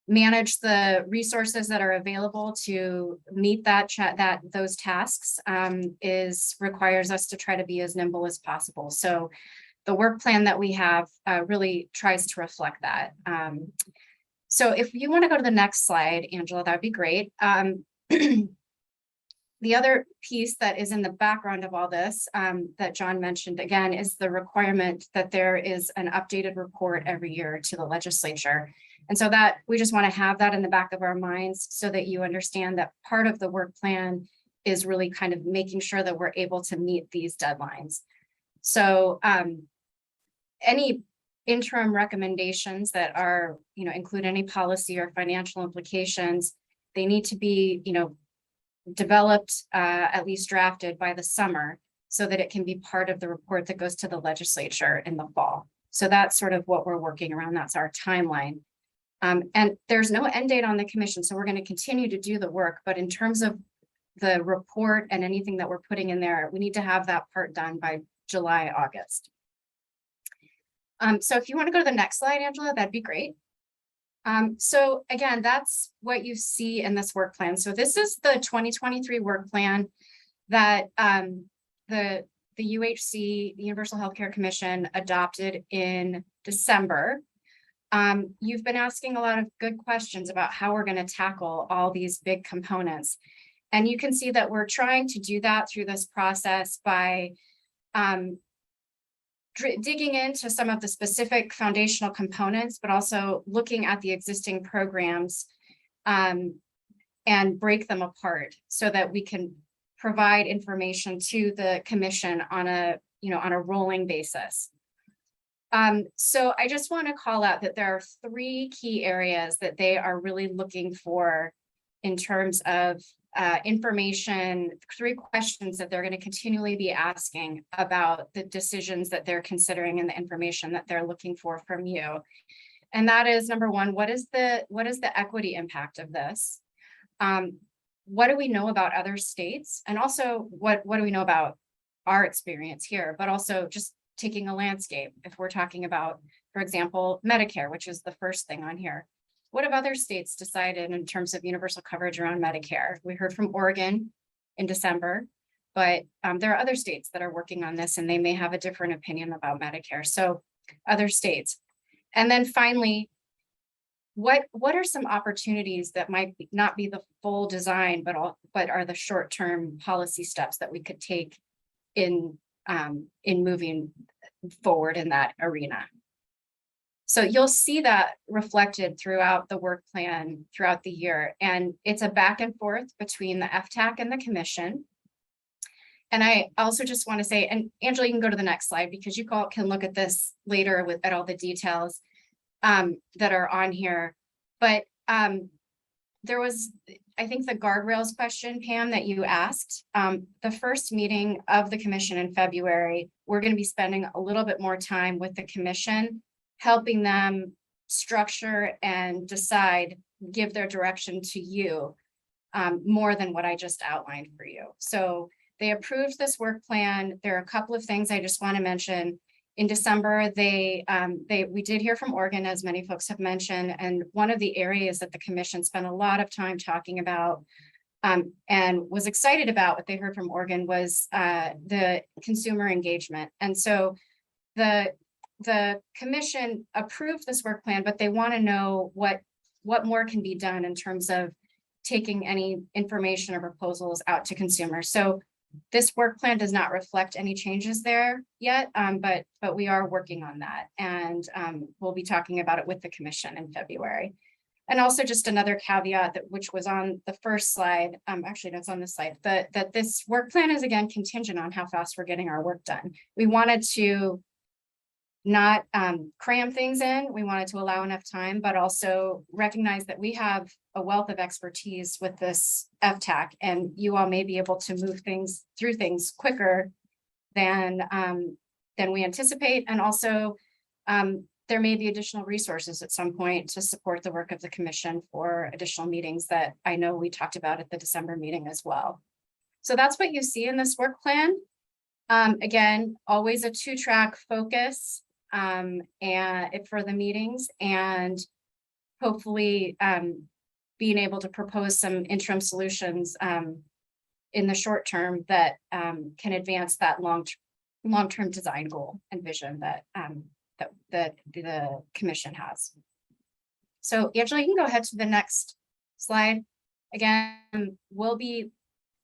[SPEAKER 20] manage the resources that are available to meet those tasks requires us to try to be as nimble as possible. So the work plan that we have really tries to reflect that. So if you want to go to the next slide, Angela, that'd be great. The other piece that is in the background of all this that John mentioned again is the requirement that there is an updated report every year to the legislature. And so that we just want to have that in the back of our minds so that you understand that part of the work plan is really kind of making sure that we're able to meet these deadlines. So any interim recommendations that are, you know, include any policy or financial implications, they need to be, you know, developed, at least drafted by the summer so that it can be part of the report that goes to the legislature in the fall. So that's sort of what we're working around. That's our timeline. And there's no end date on the commission, so we're going to continue to do the work. But in terms of the report and anything that we're putting in there, we need to have that part done by July, August. So if you want to go to the next slide, Angela, that'd be great. So again, that's what you see in this work plan. So this is the 2023 work plan that the UHC, the Universal Healthcare Commission, adopted in December. You've been asking a lot of good questions about how we're going to tackle all these big components. And you can see that we're trying to do that through this process by digging into some of the specific foundational components, but also looking at the existing programs and break them apart so that we can provide information to the commission on a rolling basis. So I just want to call out that there are three key areas that they are really looking for in terms of information, three questions that they're going to continually be asking about the decisions that they're considering and the information that they're looking for from you. And that is, number one, what is the equity impact of this? What do we know about other states? And also, what do we know about our experience here, but also just taking a landscape. If we're talking about, for example, Medicare, which is the first thing on here. What have other states decided in terms of universal coverage around Medicare? We heard from Oregon in December, but there are other states that are working on this and they may have a different opinion about Medicare. So other states. And then finally, what are some opportunities that might not be the full design, but are the short-term policy steps that we could take in moving forward in that arena? So you'll see that reflected throughout the work plan throughout the year. And it's a back and forth between the FTAC and the commission. And I also just want to say, and Angela, you can go to the next slide because you can look at this later at all the details that are on here. But there was I think the guardrails question, Pam, that you asked, the first meeting of the commission in February, we're going to be spending a little bit more time with the commission, helping them structure and decide, give their direction to you, more than what I just outlined for you. So they approved this work plan. There are a couple of things I just want to mention. In December, we did hear from Oregon, as many folks have mentioned, and one of the areas that the commission spent a lot of time talking about and was excited about what they heard from Oregon was the consumer engagement. And so the commission approved this work plan, but they want to know what more can be done in terms of taking any information or proposals out to consumers. So this work plan does not reflect any changes there yet, but we are working on that, and we'll be talking about it with the commission in February. And also just another caveat that which was on the first slide, actually that's on this slide, that this work plan is again contingent on how fast we're getting our work done. We wanted to not cram things in. We wanted to allow enough time, but also recognize that we have a wealth of expertise with this FTAC, and you all may be able to move things through things quicker than we anticipate. And also there may be additional resources at some point to support the work of the commission for additional meetings that I know we talked about at the December meeting as well. So that's what you see in this work plan. Again, always a 2-track focus and for the meetings, and hopefully being able to propose some interim solutions in the short term that can advance that long-term design goal and vision that the commission has. So Angela, you can go ahead to the next slide. Again, we'll be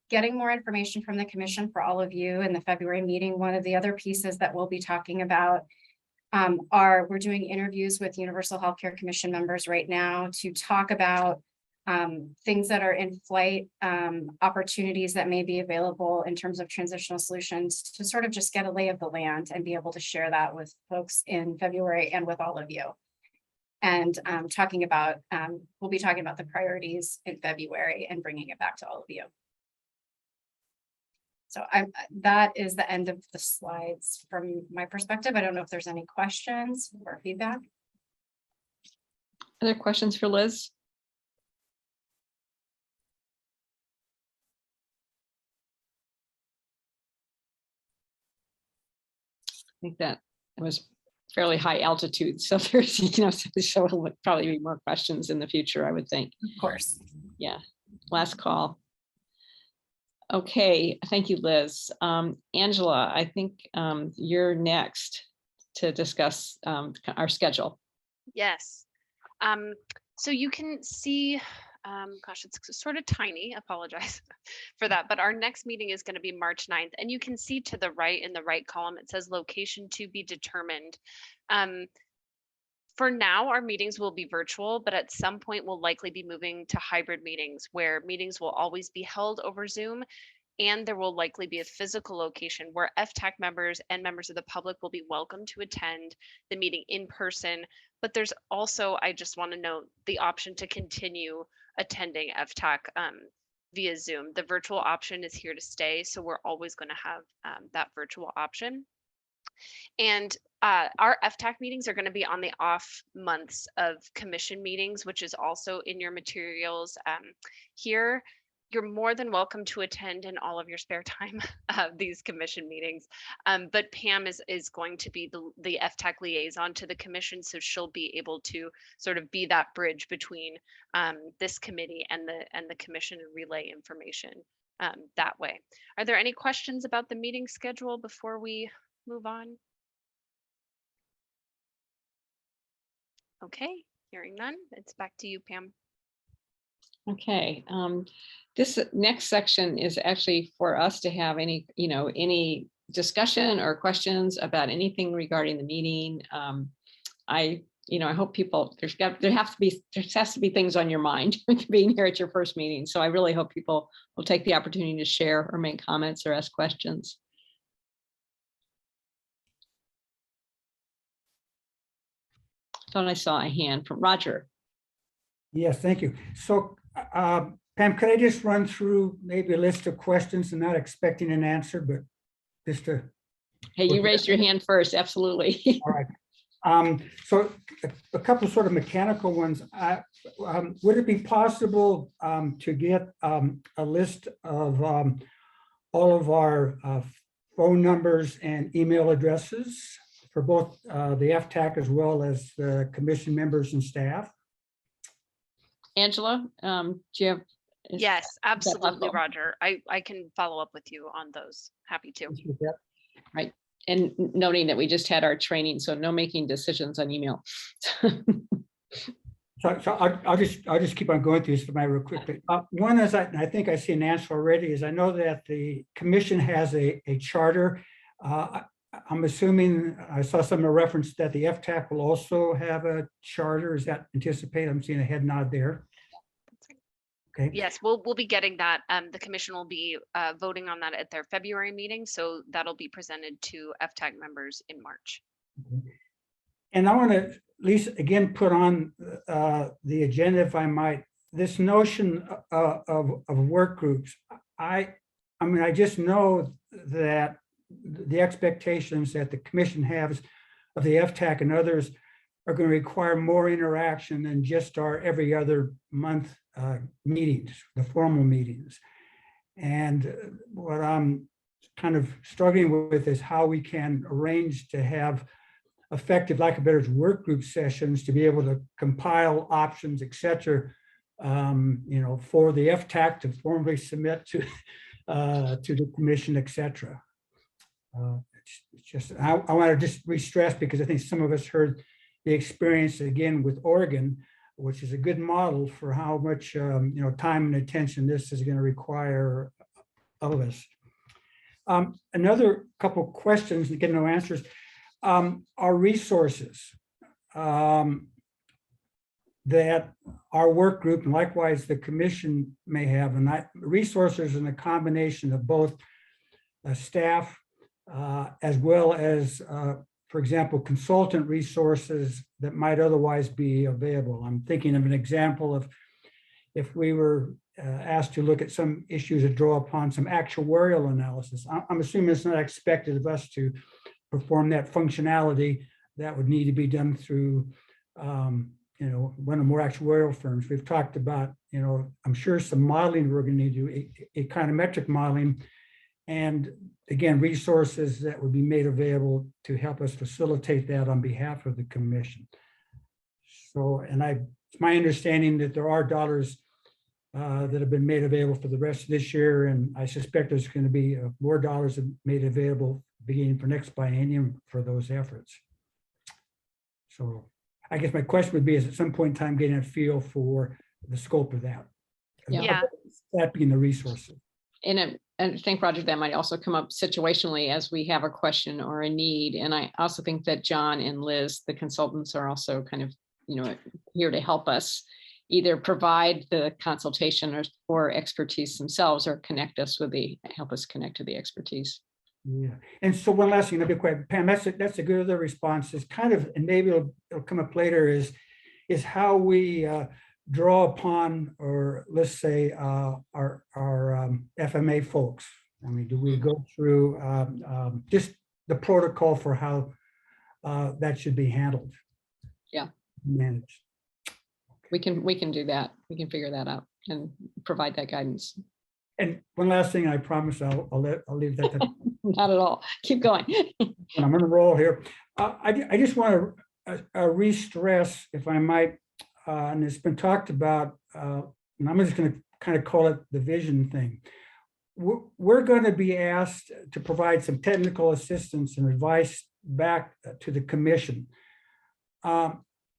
[SPEAKER 20] getting more information from the commission for all of you in the February meeting. One of the other pieces that we'll be talking about we're doing interviews with Universal Healthcare Commission members right now to talk about things that are in flight, opportunities that may be available in terms of transitional solutions, to sort of just get a lay of the land and be able to share that with folks in February and with all of you. And we'll be talking about the priorities in February and bringing it back to all of you. So that is the end of the slides from my perspective. I don't know if there's any questions or feedback.
[SPEAKER 2] Other questions for Liz? I think that it was fairly high altitude, so there's, so will probably be more questions in the future, I would think.
[SPEAKER 20] Of course.
[SPEAKER 2] Yeah, last call. Okay, thank you, Liz. Angela, I think you're next to discuss our schedule.
[SPEAKER 1] Yes. So you can see, gosh, it's sort of tiny, apologize for that, but our next meeting is going to be March 9th, and you can see to the right, in the right column, it says location to be determined. For now, our meetings will be virtual, but at some point we'll likely be moving to hybrid meetings, where meetings will always be held over Zoom, and there will likely be a physical location where FTAC members and members of the public will be welcome to attend the meeting in person. But there's also, I just want to note, the option to continue attending FTAC via Zoom. The virtual option is here to stay, so we're always going to have that virtual option. And our FTAC meetings are going to be on the off months of commission meetings, which is also in your materials here. You're more than welcome to attend in all of your spare time these commission meetings. But Pam is going to be the FTAC liaison to the commission, so she'll be able to sort of be that bridge between this committee and the commission and relay information that way. Are there any questions about the meeting schedule before we move on? Okay, hearing none, it's back to you, Pam.
[SPEAKER 2] Okay, this next section is actually for us to have any discussion or questions about anything regarding the meeting. I hope people, there has to be things on your mind being here at your first meeting. So I really hope people will take the opportunity to share or make comments or ask questions. I thought I saw a hand from Roger.
[SPEAKER 11] Yes, thank you. So Pam, could I just run through maybe a list of questions and not expecting an answer, but just to.
[SPEAKER 2] Hey, you raised your hand first, absolutely.
[SPEAKER 11] All right. So a couple sort of mechanical ones. Would it be possible to get a list of all of our phone numbers and email addresses for both the FTAC as well as the commission members and staff?
[SPEAKER 2] Angela, do you have?
[SPEAKER 1] Yes, absolutely,
[SPEAKER 2] possible?
[SPEAKER 1] Roger. I can follow up with you on those. Happy to.
[SPEAKER 2] Right. And noting that we just had our training, so no making decisions on email.
[SPEAKER 11] So I'll just keep on going through this for my real quickly. One is I think I see an answer already is I know that the commission has a charter. I'm assuming I saw some reference that the FTAC will also have a charter. Is that anticipated? I'm seeing a head nod there. Okay.
[SPEAKER 1] Yes, we'll be getting that. The commission will be voting on that at their February meeting, so that'll be presented to FTAC members in March.
[SPEAKER 11] And I want to at least again put on the agenda, if I might, this notion of work groups. I mean, I just know that the expectations that the commission has of the FTAC and others are going to require more interaction than just our every other month meetings, the formal meetings. And what I'm kind of struggling with is how we can arrange to have effective, like a better work group sessions to be able to compile options, et cetera, you know, for the FTAC to formally submit to the commission, et cetera. It's just, I want to just re-stress because I think some of us heard the experience again with Oregon, which is a good model for how much you know, time and attention this is going to require of us. Another couple questions and get no answers. Our resources that our work group and likewise the commission may have, and resources in a combination of both staff as well as for example, consultant resources that might otherwise be available. I'm thinking of an example of if we were asked to look at some issues or draw upon some actuarial analysis. I'm assuming it's not expected of us to perform that functionality. That would need to be done through, you know, one or more actuarial firms. We've talked about, you know, I'm sure some modeling we're going to need to do, econometric modeling, and again, resources that would be made available to help us facilitate that on behalf of the commission. So, and it's my understanding that there are dollars that have been made available for the rest of this year, and I suspect there's going to be more dollars made available beginning for next biennium for those efforts. So I guess my question would be is at some point in time getting a feel for the scope of that.
[SPEAKER 1] Yeah.
[SPEAKER 11] That being the resources.
[SPEAKER 2] And I think, Roger, that might also come up situationally as we have a question or a need. And I also think that John and Liz, the consultants, are also kind of, you know, here to help us either provide the consultation or expertise themselves, or help us connect to the expertise.
[SPEAKER 11] Yeah, and so one last thing, I'll be quiet, Pam. That's a good other response. Is kind of, and maybe it'll come up later. Is how we draw upon, or let's say our FMA folks. I mean, do we go through just the protocol for how that should be handled?
[SPEAKER 2] Yeah,
[SPEAKER 11] managed.
[SPEAKER 2] We can do that. We can figure that out and provide that guidance.
[SPEAKER 11] And one last thing, I promise I'll leave that.
[SPEAKER 2] Not at all. Keep going.
[SPEAKER 11] I'm going to roll here. I just want to re-stress, if I might, and it's been talked about, and I'm just going to kind of call it the vision thing. We're going to be asked to provide some technical assistance and advice back to the commission.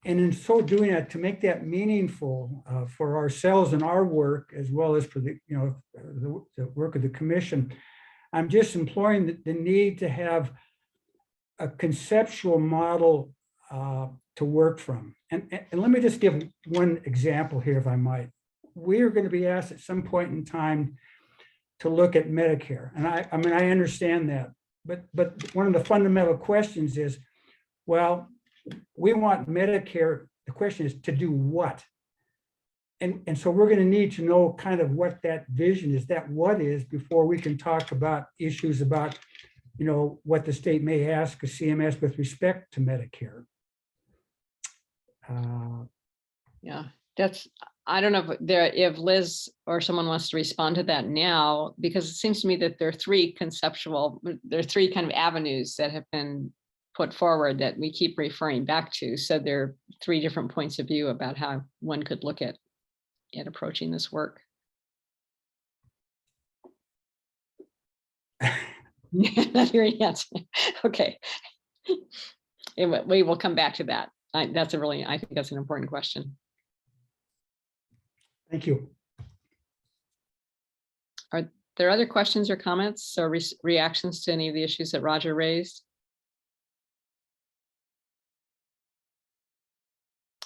[SPEAKER 11] And in so doing that, to make that meaningful for ourselves and our work, as well as for the, you know, the work of the commission, I'm just imploring the need to have a conceptual model to work from. And let me just give one example here, if I might. We are going to be asked at some point in time to look at Medicare. And I mean, I understand that, but one of the fundamental questions is, well, we want Medicare. The question is to do what? And so we're going to need to know kind of what that vision is, that what is, before we can talk about issues about, what the state may ask of CMS with respect to Medicare.
[SPEAKER 2] Yeah, I don't know if Liz or someone wants to respond to that now, because it seems to me that there are three kind of avenues that have been put forward that we keep referring back to. So there are three different points of view about how one could look at approaching this work. Not hearing answer. Okay. We will come back to that. I think that's an important question.
[SPEAKER 11] Thank you.
[SPEAKER 2] Are there other questions or comments or reactions to any of the issues that Roger raised?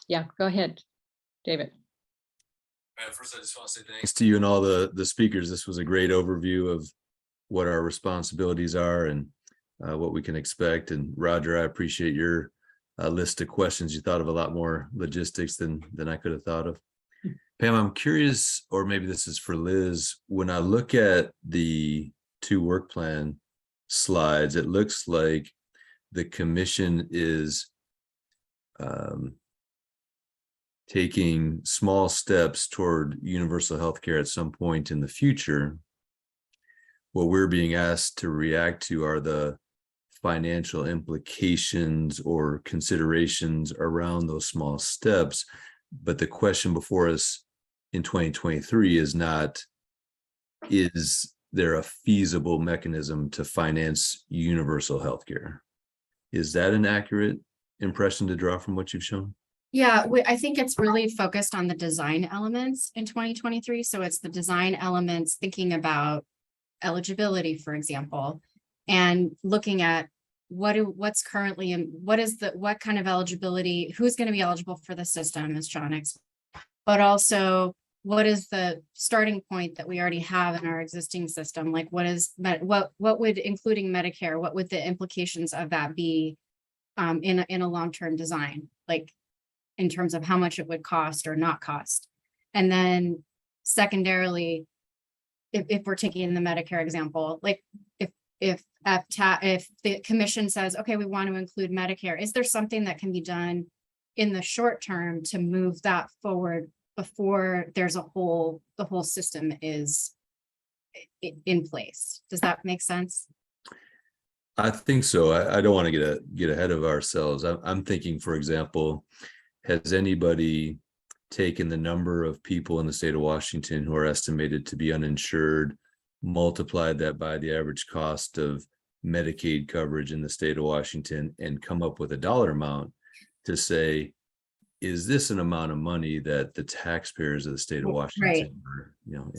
[SPEAKER 2] Yeah, go ahead, David.
[SPEAKER 6] First, I just want to say thanks to you and all the speakers. This was a great overview of what our responsibilities are and what we can expect. And Roger, I appreciate your list of questions. You thought of a lot more logistics than I could have thought of. Pam, I'm curious, or maybe this is for Liz, when I look at the 2 work plan slides, it looks like the commission is taking small steps toward universal health care at some point in the future. What we're being asked to react to are the financial implications or considerations around those small steps. But the question before us in 2023 is not, is there a feasible mechanism to finance universal health care? Is that an accurate impression to draw from what you've shown?
[SPEAKER 20] Yeah, I think it's really focused on the design elements in 2023. So it's the design elements, thinking about eligibility, for example, and looking at what's currently in, what kind of eligibility, who's going to be eligible for the system, as John explained, but also what is the starting point that we already have in our existing system? Like what would, including Medicare, what would the implications of that be in a long-term design, like in terms of how much it would cost or not cost? And then secondarily, if we're taking the Medicare example, like if the commission says, okay, we want to include Medicare, is there something that can be done in the short term to move that forward before there's the whole system is in place? Does that make sense?
[SPEAKER 6] I think so. I don't want to get ahead of ourselves. I'm thinking, for example, has anybody taken the number of people in the state of Washington who are estimated to be uninsured, multiplied that by the average cost of Medicaid coverage in the state of Washington, and come up with a dollar amount to say, is this an amount of money that the taxpayers of the state of Washington are,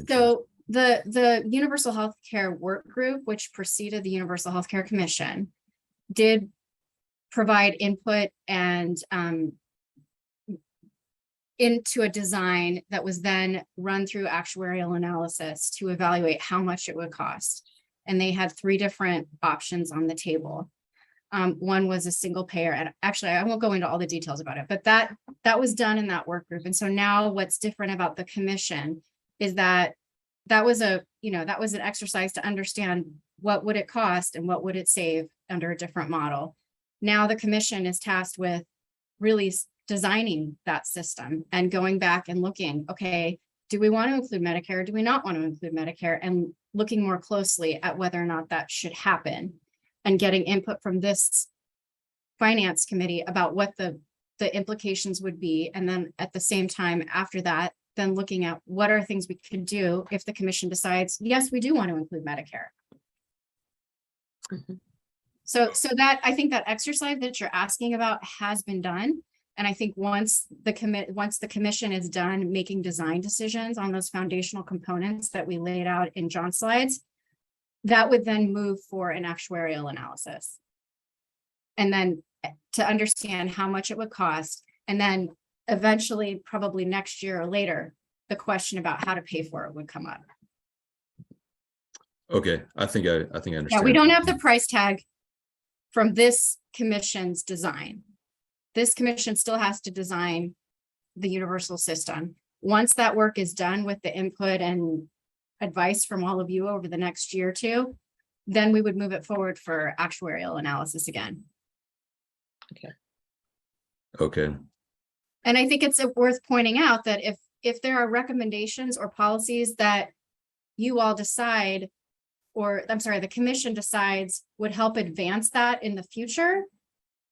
[SPEAKER 20] So the Universal Health Care Work Group, which preceded the Universal Health Care Commission, did provide input and into a design that was then run through actuarial analysis to evaluate how much it would cost. And they had 3 different options on the table. One was a single payer, and actually I won't go into all the details about it, but that was done in that work group. And so now what's different about the commission is that was an exercise to understand what would it cost and what would it save under a different model. Now the commission is tasked with really designing that system and going back and looking, okay, do we want to include Medicare? Do we not want to include Medicare? And looking more closely at whether or not that should happen, and getting input from this finance committee about what the implications would be. And then at the same time, after that, then looking at what are things we can do if the commission decides, yes, we do want to include Medicare.
[SPEAKER 2] Mm-hmm.
[SPEAKER 20] So that, I think that exercise that you're asking about has been done. And I think once the commission is done making design decisions on those foundational components that we laid out in John's slides, that would then move for an actuarial analysis. And then to understand how much it would cost. And then eventually, probably next year or later, the question about how to pay for it would come up.
[SPEAKER 6] Okay, I think I understand.
[SPEAKER 20] Yeah, we don't have the price tag from this commission's design. This commission still has to design the universal system. Once that work is done with the input and advice from all of you over the next year or two, then we would move it forward for actuarial analysis again.
[SPEAKER 6] Okay.
[SPEAKER 20] And I think it's worth pointing out that if there are recommendations or policies that you all decide, or I'm sorry, the commission decides would help advance that in the future,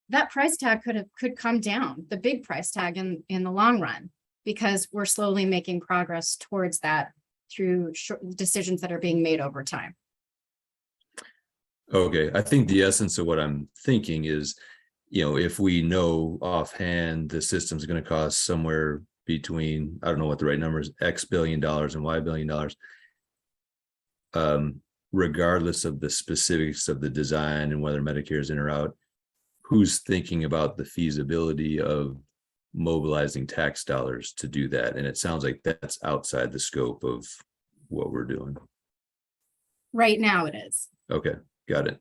[SPEAKER 20] that price tag could come down, the big price tag in the long run, because we're slowly making progress towards that through decisions that are being made over time.
[SPEAKER 6] Okay, I think the essence of what I'm thinking is, if we know offhand the system's going to cost somewhere between, I don't know what the right number is, X $billion and Y $billion, regardless of the specifics of the design and whether Medicare is in or out, who's thinking about the feasibility of mobilizing tax dollars to do that? And it sounds like that's outside the scope of what we're doing.
[SPEAKER 20] Right now it is.
[SPEAKER 6] Okay, got it.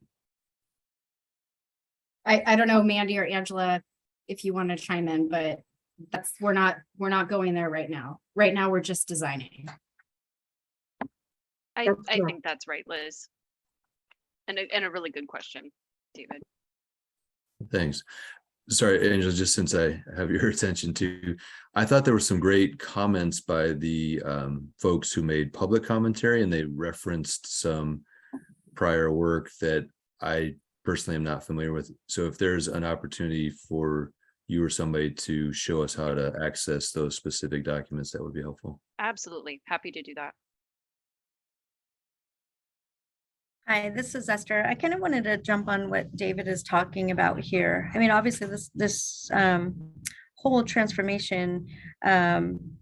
[SPEAKER 20] I don't know, Mandy or Angela, if you want to chime in, but we're not going there right now. Right now, we're just designing.
[SPEAKER 1] I think that's right, Liz. And a really good question, David.
[SPEAKER 6] Thanks. Sorry, Angela, just since I have your attention too, I thought there were some great comments by the folks who made public commentary, and they referenced some prior work that I personally am not familiar with. So if there's an opportunity for you or somebody to show us how to access those specific documents, that would be helpful.
[SPEAKER 1] Absolutely. Happy to do that.
[SPEAKER 7] Hi, this is Esther. I kind of wanted to jump on what David is talking about here. I mean, obviously this whole transformation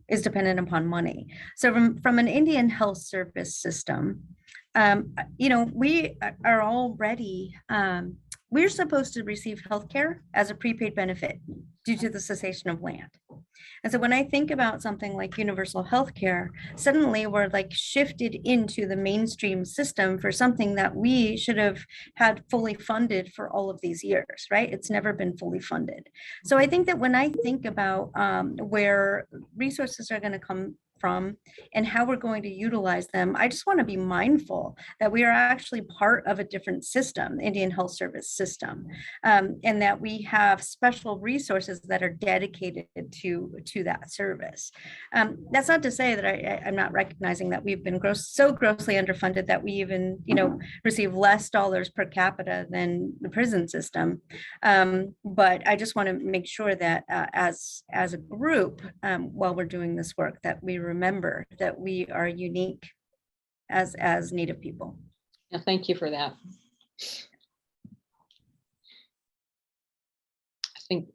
[SPEAKER 7] is dependent upon money. So from an Indian health service system, we are already, we're supposed to receive healthcare as a prepaid benefit due to the cessation of land. And so when I think about something like universal healthcare, suddenly we're like shifted into the mainstream system for something that we should have had fully funded for all of these years, right? It's never been fully funded. So I think that when I think about where resources are going to come from and how we're going to utilize them, I just want to be mindful that we are actually part of a different system, Indian Health Service system, and that we have special resources that are dedicated to that service. That's not to say that I'm not recognizing that we've been so grossly underfunded that we even, receive less dollars per capita than the prison system. But I just want to make sure that as a group, while we're doing this work, that we remember that we are unique as Native people.
[SPEAKER 2] Yeah, thank you for that.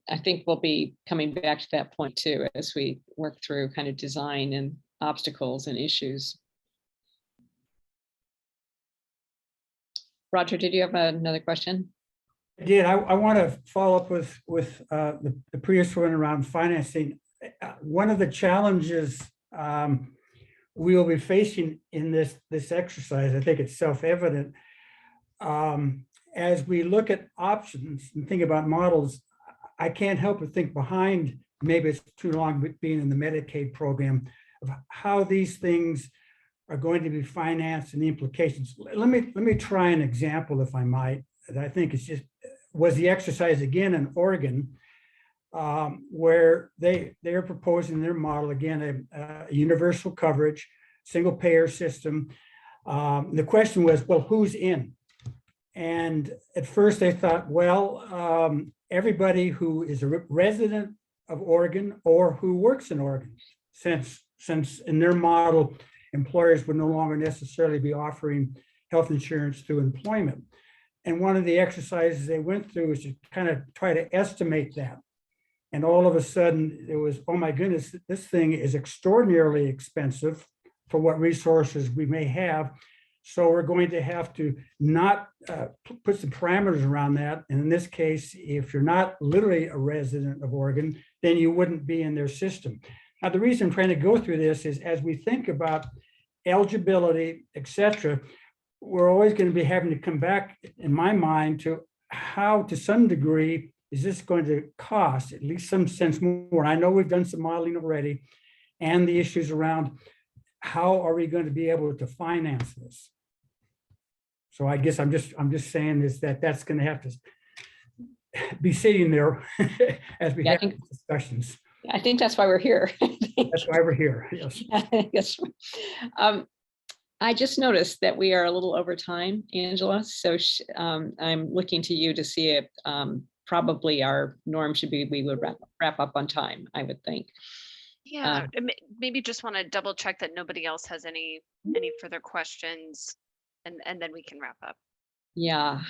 [SPEAKER 2] I think we'll be coming back to that point too as we work through kind of design and obstacles and issues. Roger, did you have another question?
[SPEAKER 11] I did. I want to follow up with the previous one around financing. One of the challenges we will be facing in this exercise, I think it's self-evident, as we look at options and think about models, I can't help but think behind, maybe it's too long being in the Medicaid program, of how these things are going to be financed and the implications. Let me try an example, if I might, that I think was the exercise again in Oregon, where they're proposing their model, again, a universal coverage, single payer system. The question was, well, who's in? And at first they thought, well, everybody who is a resident of Oregon or who works in Oregon, since in their model, employers would no longer necessarily be offering health insurance through employment. And one of the exercises they went through was to kind of try to estimate that. And all of a sudden it was, oh my goodness, this thing is extraordinarily expensive for what resources we may have. So we're going to have to not put some parameters around that. And in this case, if you're not literally a resident of Oregon, then you wouldn't be in their system. Now, the reason I'm trying to go through this is as we think about eligibility, et cetera, we're always going to be having to come back, in my mind, to how, to some degree, is this going to cost, at least some sense more. I know we've done some modeling already, and the issues around how are we going to be able to finance this? So I guess I'm just saying is that that's going to have to be sitting there as we have these discussions.
[SPEAKER 2] I think that's why we're here.
[SPEAKER 11] That's why we're here. Yes.
[SPEAKER 2] Yes. I just noticed that we are a little over time, Angela. So I'm looking to you to see if probably our norm should be we would wrap up on time, I would think.
[SPEAKER 1] Yeah, maybe just want to double check that nobody else has any further questions, and then we can wrap up.
[SPEAKER 2] Yeah.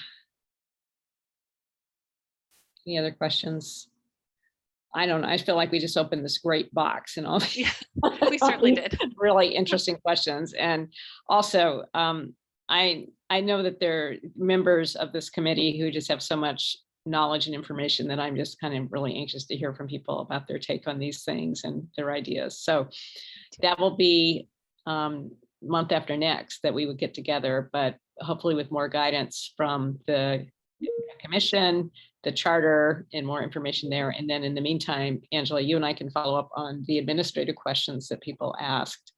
[SPEAKER 2] Any other questions? I don't know. I feel like we just opened this great box and all.
[SPEAKER 1] Yeah, we certainly did.
[SPEAKER 2] Really interesting questions. And also, I know that there are members of this committee who just have so much knowledge and information that I'm just kind of really anxious to hear from people about their take on these things and their ideas. So that will be month after next that we would get together, but hopefully with more guidance from the commission, the charter, and more information there. And then in the meantime, Angela, you and I can follow up on the administrative questions that people asked.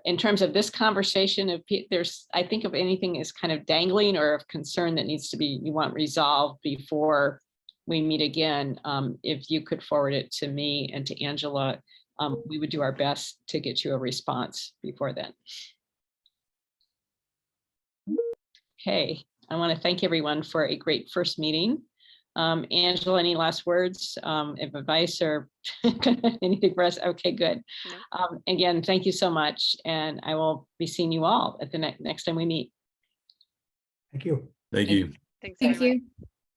[SPEAKER 2] In terms of this conversation, if there's, I think if anything is kind of dangling or of concern that needs to be, you want resolved before we meet again, if you could forward it to me and to Angela, we would do our best to get you a response before then. Okay, I want to thank everyone for a great first meeting. Angela, any last words of advice or anything for us? Okay, good. No. Again, thank you so much. And I will be seeing you all at the next time we meet.
[SPEAKER 11] Thank you.
[SPEAKER 6] Thank you.
[SPEAKER 1] Thanks.
[SPEAKER 5] Thank you.